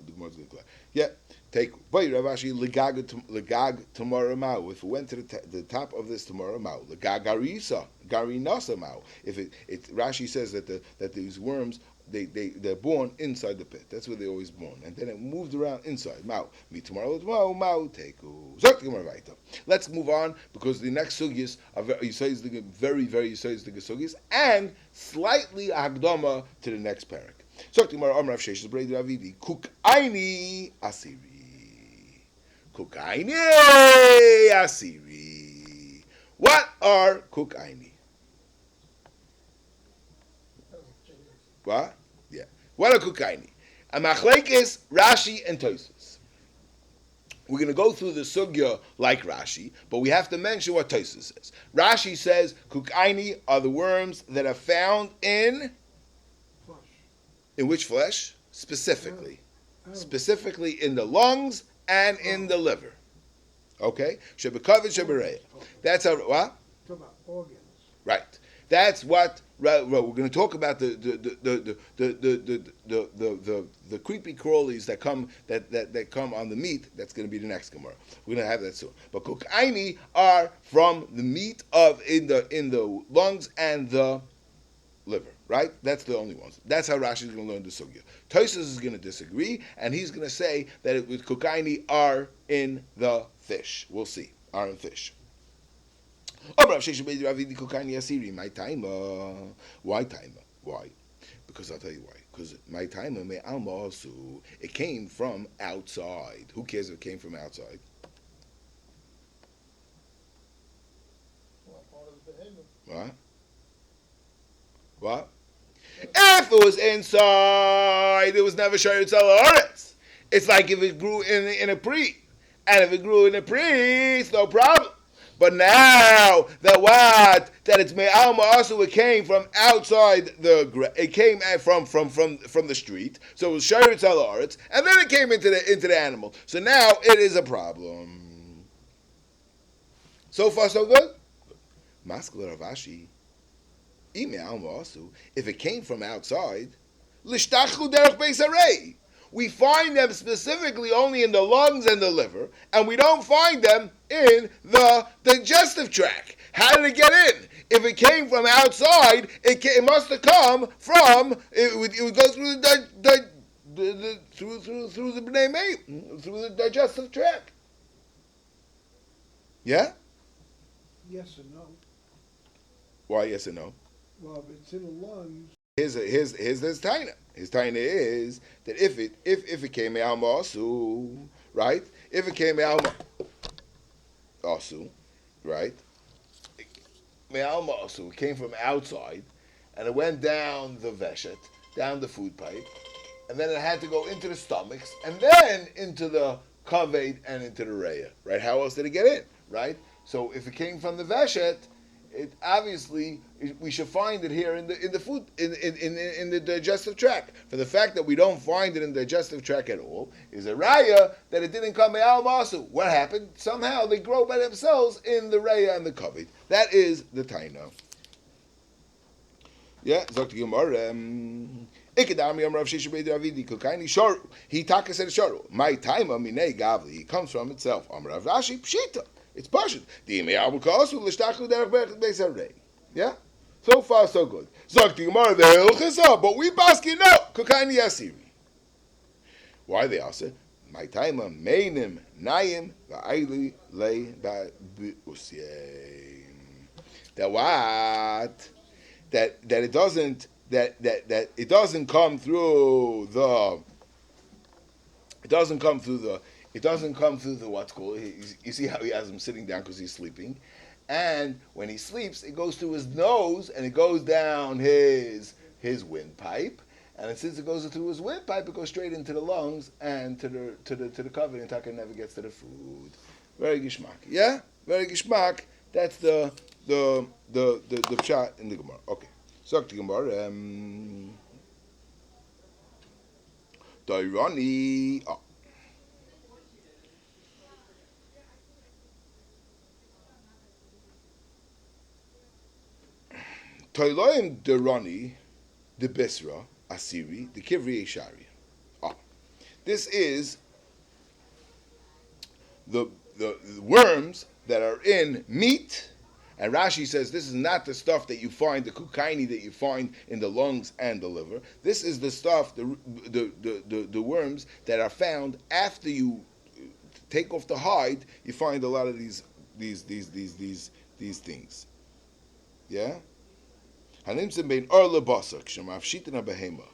Yeah, take Rav Ashi legag tomorrow mau. If it went to the top of this tomorrow mau, legag garinasa mau. If it Rashi says that these worms they're born inside the pit. That's where they're always born, and then it moved around inside. Mau me tomorrow mau teku. Let's move on because the next sugyas are very sugyas and slightly agdama to the next parak. So tomorrow Amrav Sheish Brei Ravidi Kukaini Asiri. Kukaini Asiri. What are Kukaini? What? Yeah. What are Kukaini? A machlekes Rashi and Tosfos. We're going to go through the sugya like Rashi, but we have to mention what Tosfos says. Rashi says Kukaini are the worms that are found in which flesh? Specifically. Specifically in the lungs and in the liver. Okay? Shebekavid shebereya. That's how, what? Talk about organs. Right. That's what we're going to talk about the creepy crawlies that come on the meat. That's going to be the next Gemara. We're going to have that soon. But kukaini are from the meat in the lungs and the liver. Right? That's the only ones. That's how Rashi is going to learn the sugya. Tosfos is going to disagree, and he's going to say that it with kukaini are in the fish. We'll see. Are in fish. My timer. Why timer? Why? Because I'll tell you why. Because my timer may also it came from outside. Who cares if it came from outside? What? What? If it was inside, it was never Shayut Salaretz. It's like if it grew in a pre. And if it grew in a pre, it's no problem. But now that it's me'alma also, it came from outside it came from the street, so it was Shayut Salaretz, and then it came into the animal. So now it is a problem. So far, so good. Maskala Ravashi. If it came from outside, we find them specifically only in the lungs and the liver, and we don't find them in the digestive tract. How did it get in? If it came from outside, it must have come from. It would go through through the bnei meim, through the digestive tract. Yeah. Yes and no. Why yes and no? Well, if it's in the lungs. Here's his taina. His taina is that if it came out masu, right? If it came out masu, right? Me'al masu, it came from outside, and it went down the veshet, down the food pipe, and then it had to go into the stomachs, and then into the kaved and into the reya, right? How else did it get in, right? So if it came from the veshet, it obviously we should find it here in the food in the digestive tract. For the fact that we don't find it in the digestive tract at all is a raya that it didn't come me'al masu. What happened? Somehow they grow by themselves in the reya and the kaved. That is the taina. Yeah, Dr. Gemara. Ikadami Amrav Sheshabed Ravidi Kukaini Sharu. He taka said Sharu. My taima minei gavli. It comes from itself. Amrav Rashi Pshita. It's Pashut. Yeah? So far, so good. Zakti Gemara, the Hilchasa, but we basket no. Kukaini Asiri. Why they also? My timer, Mainim, Nayim, Va'ili, Lay, Ba'usyim. That what? That it doesn't, that it doesn't come through the, what's called, you see how he has him sitting down because he's sleeping. And when he sleeps, it goes through his nose and it goes down his windpipe. And since it goes through his windpipe, it goes straight into the lungs and to the cover, and Taka never gets to the food. Very gishmak. Yeah? Very gishmak. That's the pshat in the Gemara. Okay. So the Gemara. Dairani. Oh. Toiloim deroni the Bisra Asiri the Kivri Shari. This is the worms that are in meat. And Rashi says this is not the stuff that you find, the kukaini that you find in the lungs and the liver. This is the stuff, the worms that are found after you take off the hide. You find a lot of these things. Yeah. Hanimsim bein orle basak shemafshitin behema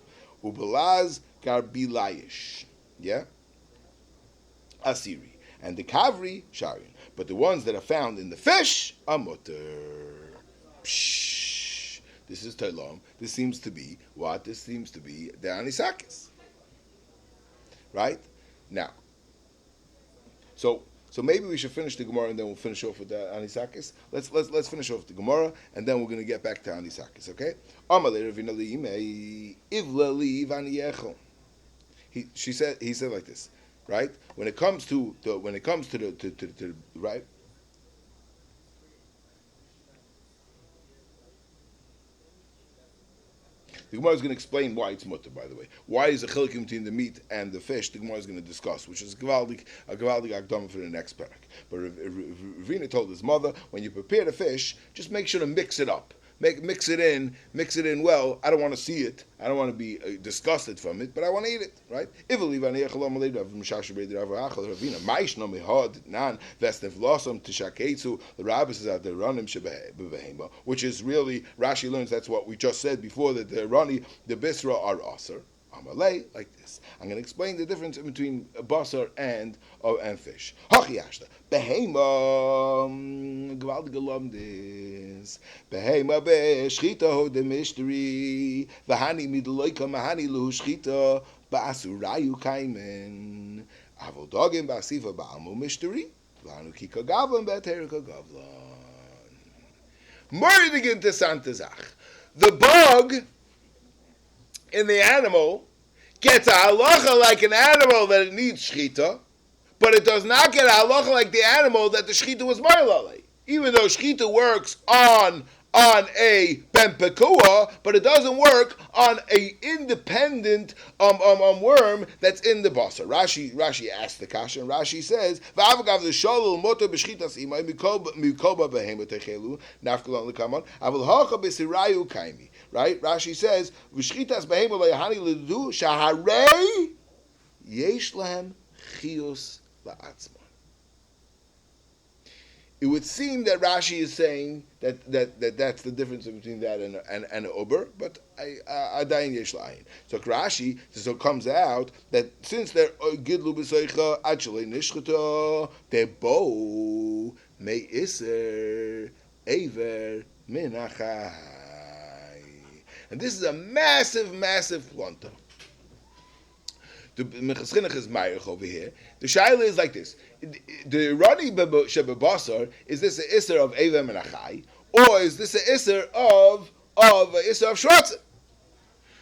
ubelaz garbilayish. Yeah. Asiri and the kavri sharin. But the ones that are found in the fish are mutter. Psh. This is Tailam. This seems to be what? This seems to be the Anisakis. Right? Now. So maybe we should finish the Gemara and then we'll finish off with the Anisakis. Let's finish off the Gemara and then we're going to get back to Anisakis, okay? He said like this. Right? When it comes to the right. The Gemara is going to explain why it's mutter, by the way. Why is the chiluk between the meat and the fish? The Gemara is going to discuss, which is a gewaldig akdama for the next parak. But Ravina told his mother, when you prepare the fish, just make sure to mix it up. Mix it in well. I don't want to see it. I don't want to be disgusted from it, but I want to eat it, right? The rabbi says out there, which is really, Rashi learns that's what we just said before, that the Rani, the Bisra are Aser. Amalei, like this. I'm going to explain the difference between basar and fish. Hachiashta. Behema, gewaltige lomdis. Behema be'shchita ho de mystery. V'hani midloika mahani luhu shchita ba'asurayu kaimen. Avol dogim ba'asifa ba'amu mystery. V'hanu kika gavlan be'terika gavlan. Mordig interessante Sach. The bug in the animal gets a halacha like an animal that it needs shchita, but it does not get a halacha like the animal that the shchita was ma'alale. Even though shchita works on a ben pekua, but it doesn't work on a independent worm that's in the basar. Rashi asked the kasha, and Rashi says, "V'avagav the shalul moto b'shchitas imay mikoba behema techelu nafkalon lekaman avul hacha b'sirayu kaimi." Right? Rashi says, "V'shchitas behema layahani ledu shaharei yesh lahem chiyus la'atzma." It would seem that Rashi is saying that's the difference between that and an uber, but adayin yesh la'ayin. So Rashi comes out that since they're gidlu b'soicha actually nishchata, they're bo me iser aver minachai. And this is a massive planta. The Mechaschinach is Mayach over here. The Shaila is like this. The Rani Shebebasar, is this an Isser of Evem and Achai, or is this an Isser of Shratza?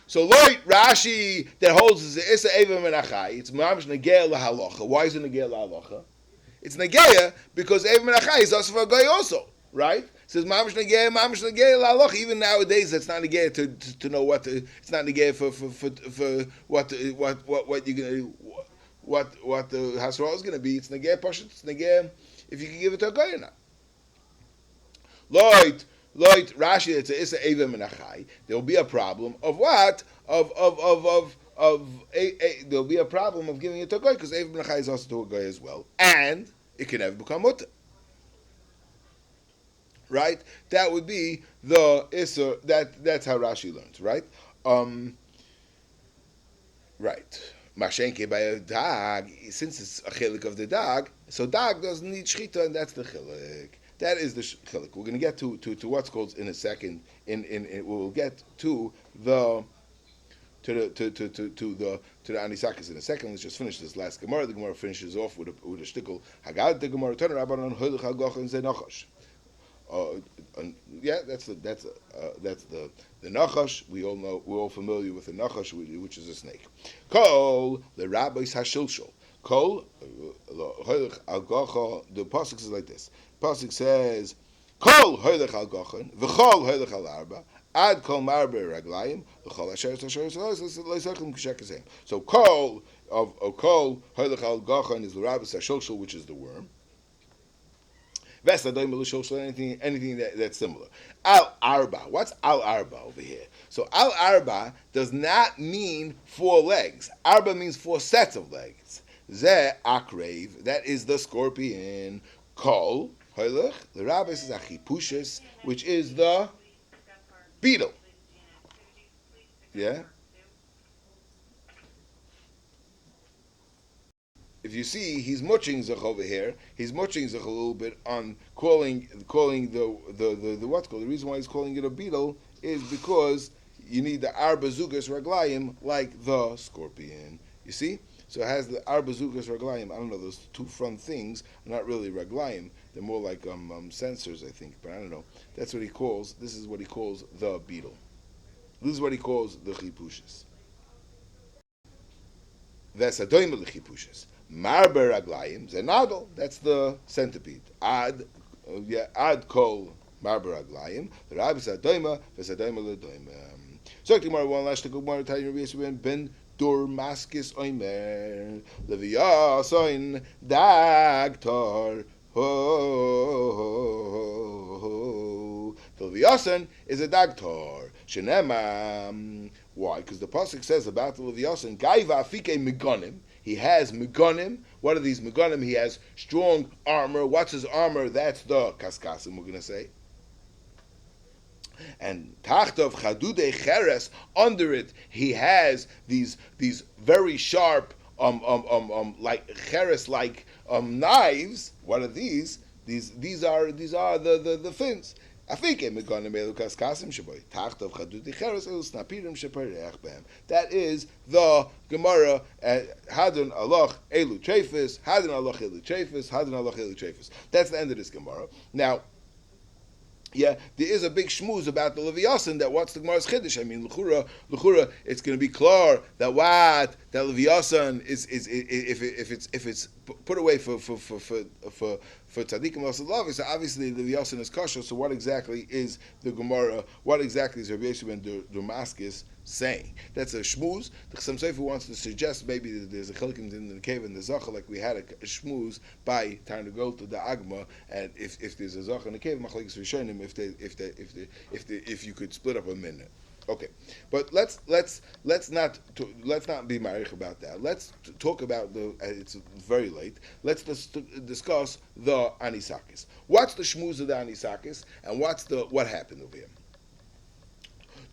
So Lloyd Rashi that holds is the Isser Evem and Achai, it's Mamish Negeya LaHalacha. Why is it Negeya LaHalacha? It's Negeya because Evem and Achai is also for a guy also, right? It says Mamish Negeya LaHalacha. Even nowadays, that's not Negeya to know what it's not Negeya for what you're gonna do. What the hasra is going to be. It's negeh pashut. It's negeh if you can give it to a guy or not. Lloyd Rashi. It's a evem and achai. There will be a problem of what there'll be a problem of giving it to a guy because evem and achai is also to a guy as well, and it can never become mutter. Right? That would be the isser. That's how Rashi learns. Right? Right. Mashenke by a dog, since it's a chilik of the dog, so dog doesn't need shchita, and that's the chilik. That is the chilik. We're going to get to what's called in a second. We'll get to the Anisakis in a second. Let's just finish this last Gemara. The Gemara finishes off with a shtickle. Hagad the Gemara turn Rabbanon holich hagoch and zenachash. That's the nachash. We're all familiar with the nachash, which is a snake. Kol the rabbis hashilshol. Kol hoylech al gacha. The pasuk is like this. Pasuk says, Kol hoylech al gachan, v'chol hoylech al arba, Ad kol marbe raglayim l'chol asher asher leisachlim k'shekazem. So kol of kol hoylech al gachan is l'rabis hashulshul, which is the worm. Anything that's similar. Al arba. What's al arba over here? So al arba does not mean 4 legs. Arba means 4 sets of legs. Ze akrev. That is the scorpion. Kol hoylech. The rabbis is achipushes, which is the beetle. Yeah. If you see, he's muching zich over here. He's muching zich a little bit on calling the what's called. The reason why he's calling it a beetle is because you need the arba zugas raglayim like the scorpion. You see, so it has the arba zugas raglayim. I don't know, those 2 front things are not really raglayim. They're more like sensors, I think. But I don't know. That's what he calls. This is what he calls the beetle. This is what he calls the chipushes. That's a doimel chipushes. Marber raglayim zenadol. That's the centipede. Ad kol marber raglayim. The rabbi said doima v'sadoima ledoima. So tomorrow one last good morning. Tell you ben Dormaskis oimer leviasoin dagtor. The leviason is a dagtor. Shenema. Why? Because the pasuk says about the leviason, gaiva afike megonim. He has megonim. What are these megonim? He has strong armor. What's his armor? That's the kaskasim, we're going to say. And tachtov chadude cheres, under it he has these very sharp like cheres like knives. What are these? These are the fins. That is the Gemara. Hadon aloch elu trefis. Hadon aloch elu trefis. Hadon aloch elu trefis. That's the end of this Gemara. Now, yeah, there is a big shmooze about the Leviathan. That what's the Gemara's chiddush? I mean, l'chura, it's going to be clear that what that Leviathan is if it's put away for tzaddikim l'salav, so obviously the Leviathan is kosher. So what exactly is the Gemara? What exactly is Rabbi Yosef ben Damascus saying? That's a shmooze. The Chassam Sofer wants to suggest maybe that there's a chilkim in the cave in the zacha, like we had a shmooze by trying to go to the agma, and if there's a zacha in the cave, machlekes rishonim, if you could split up a minute. Okay, but let's not be marich about that. Let's talk about it's very late. Let's discuss the Anisakis. What's the shmooze of the Anisakis, and what happened over here?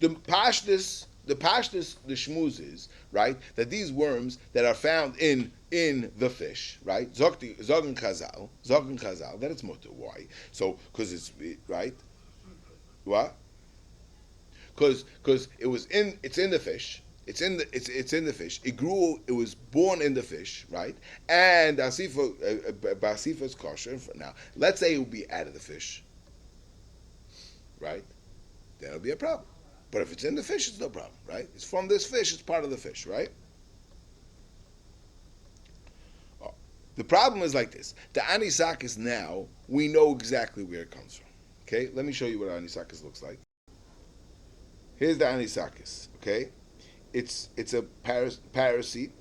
The pashtus, the shmooze is, right, that these worms that are found in the fish, right, zogen chazal, that it's mutter. Why? So, because it's, right, what? Because it's in the fish. It's in the fish. It grew. It was born in the fish, right? And basifa is kosher. Now, let's say it would be out of the fish, right? Then it'll be a problem. But if it's in the fish, it's no problem, right? It's from this fish. It's part of the fish, right? Oh. The problem is like this: the anisakis now we know exactly where it comes from. Okay, let me show you what anisakis looks like. Here's the Anisakis, okay? It's a parasite,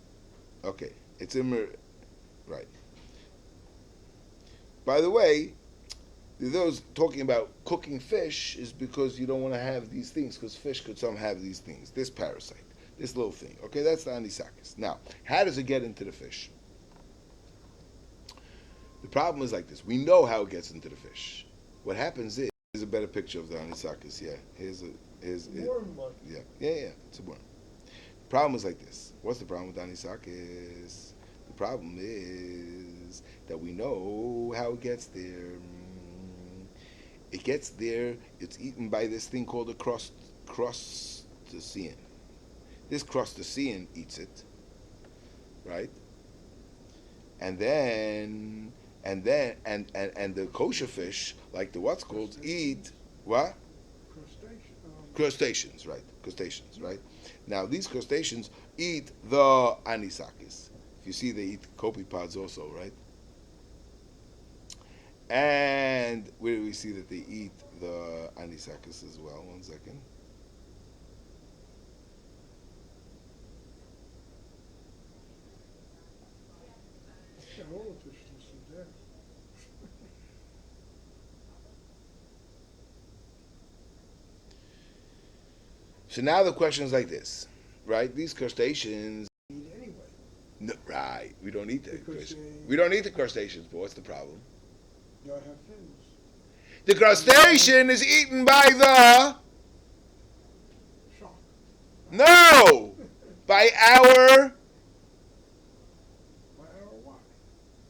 okay? It's right. By the way, those talking about cooking fish is because you don't want to have these things, because fish could some have these things. This parasite, this little thing, okay? That's the Anisakis. Now, how does it get into the fish? The problem is like this. We know how it gets into the fish. What happens is, here's a better picture of the Anisakis, yeah. Here's worm one. Yeah, it's a worm. The problem is like this. What's the problem with Anisakis? The problem is that we know how it gets there. It gets there, it's eaten by this thing called a crustacean. This crustacean eats it, right? And the kosher fish, like the what's called, eat what? Crustaceans, right? Now these crustaceans eat the Anisakis. If you see, they eat Copepods also, right? And where do we see that they eat the Anisakis as well? One second. all efficiency there. So now the question is like this, right? These crustaceans, Eat anyway. no, right? We don't eat the Because we don't eat the crustaceans. But what's the problem? they don't have fins. The crustacean is eaten by the Shark. no, by our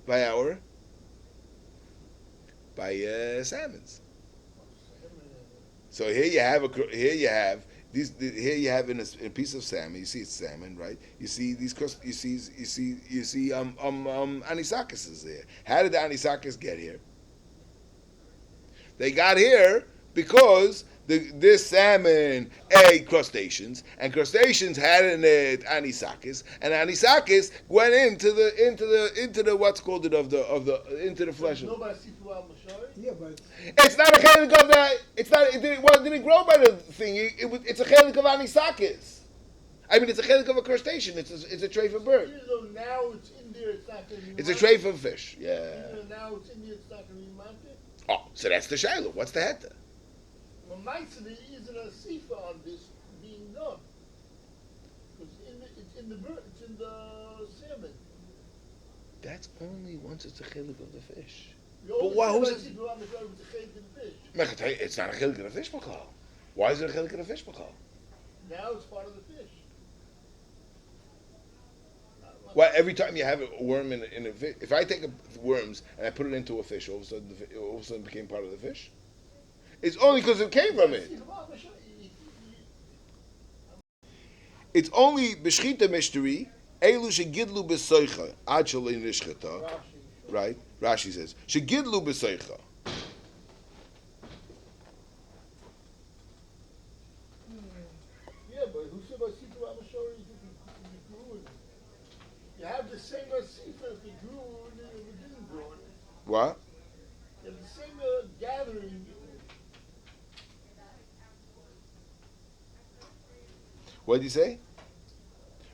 By our what? by salmons. So here you have here you have in a piece of salmon. You see it's salmon, right? You see these you see Anisakis is there. How did the Anisakis get here? They got here because this salmon ate crustaceans, and crustaceans had in it Anisakis, and Anisakis went into the what's called it into the flesh. Yeah, but It's not a chelik of that. It's not. It didn't grow by the thing. It's a chelik of Anisakis. I mean, it's a chelik of a crustacean. It's a tray for bird. Even though now it's in there, it's not going to be It's a tray for fish. Yeah. Even though now it's in there, it's not going to be market. Oh, so that's the shiloh. What's the heta? Well, nice there isn't a sifa on this being done. Because it's in the bird, it's in the salmon. That's only once it's a chelik of the fish. You always why- say who's about it- sifa on the bird with the chayt in the fish. It's not a chelik of the fish, B'chal. Why is it a chelik of the fish, B'chal? Now it's part of the fish. Why every time you have a worm in a fish, if I take worms and I put it into a fish, all of a sudden it became part of the fish? It's only because it came from it. It's only b'shchita mishteri, elu shegidlu b'soicha, ad shalei nishchata. Right? Rashi says, shegidlu b'soicha. Yeah, but who said about sifa on the shore if it grew in it? You have the same sifa if it grew in it, if it didn't grow in it. What? You have the same gathering. What did he say?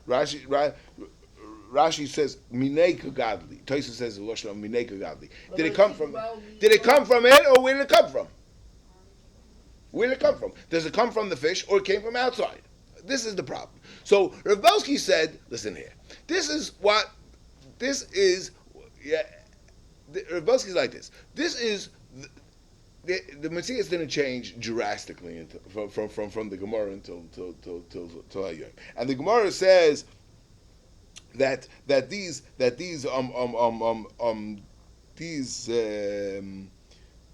Rashi says minei kagadli. Tosa says the lashon of minei kagadli. Did it come from? Did it come from it, or where did it come from? Where did it come from? Does it come from the fish, or it came from outside? This is the problem. So Rav Belsky said, "Listen here. This is what. This is. Yeah. Rav Belsky's like this. This is." The Matthias didn't change drastically from the Gemara until Hayom. And the Gemara says that these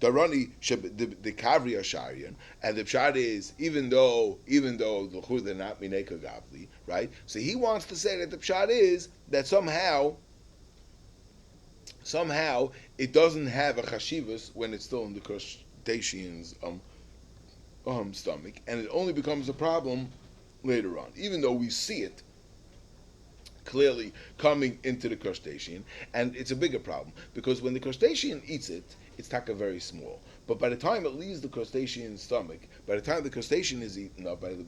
Darani the Kavri are Sharian, and the Pshat is even though the Chur they're not Mineka Gavli, right? So he wants to say that the Pshat is that somehow it doesn't have a chashivas when it's still in the crustacean's stomach, and it only becomes a problem later on, even though we see it clearly coming into the crustacean, and it's a bigger problem because when the crustacean eats it, it's taka very small. But by the time it leaves the crustacean's stomach, by the time the crustacean is eaten up by the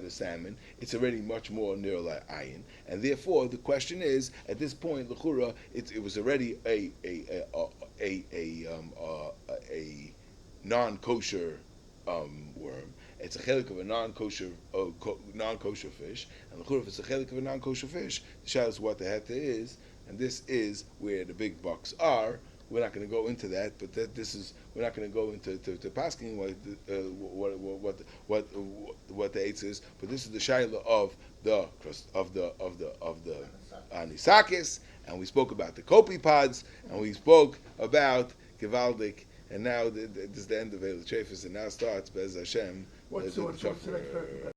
salmon, it's already much more near like ayin, and therefore the question is at this point, l'chura, it was already a non-kosher worm. It's a chelik of a non-kosher fish, and l'chura, if it's a chelik of a non-kosher fish, the shadow is what the heta is, and this is where the big bucks are. We're not going to go into that, but we're not going to go into pasking what the eitz is. But this is the shaila of the Anisakis, and we spoke about the Copepods, and we spoke about Givaldik, and now this is the end of the Chafis, and now starts Bez Hashem. What's the next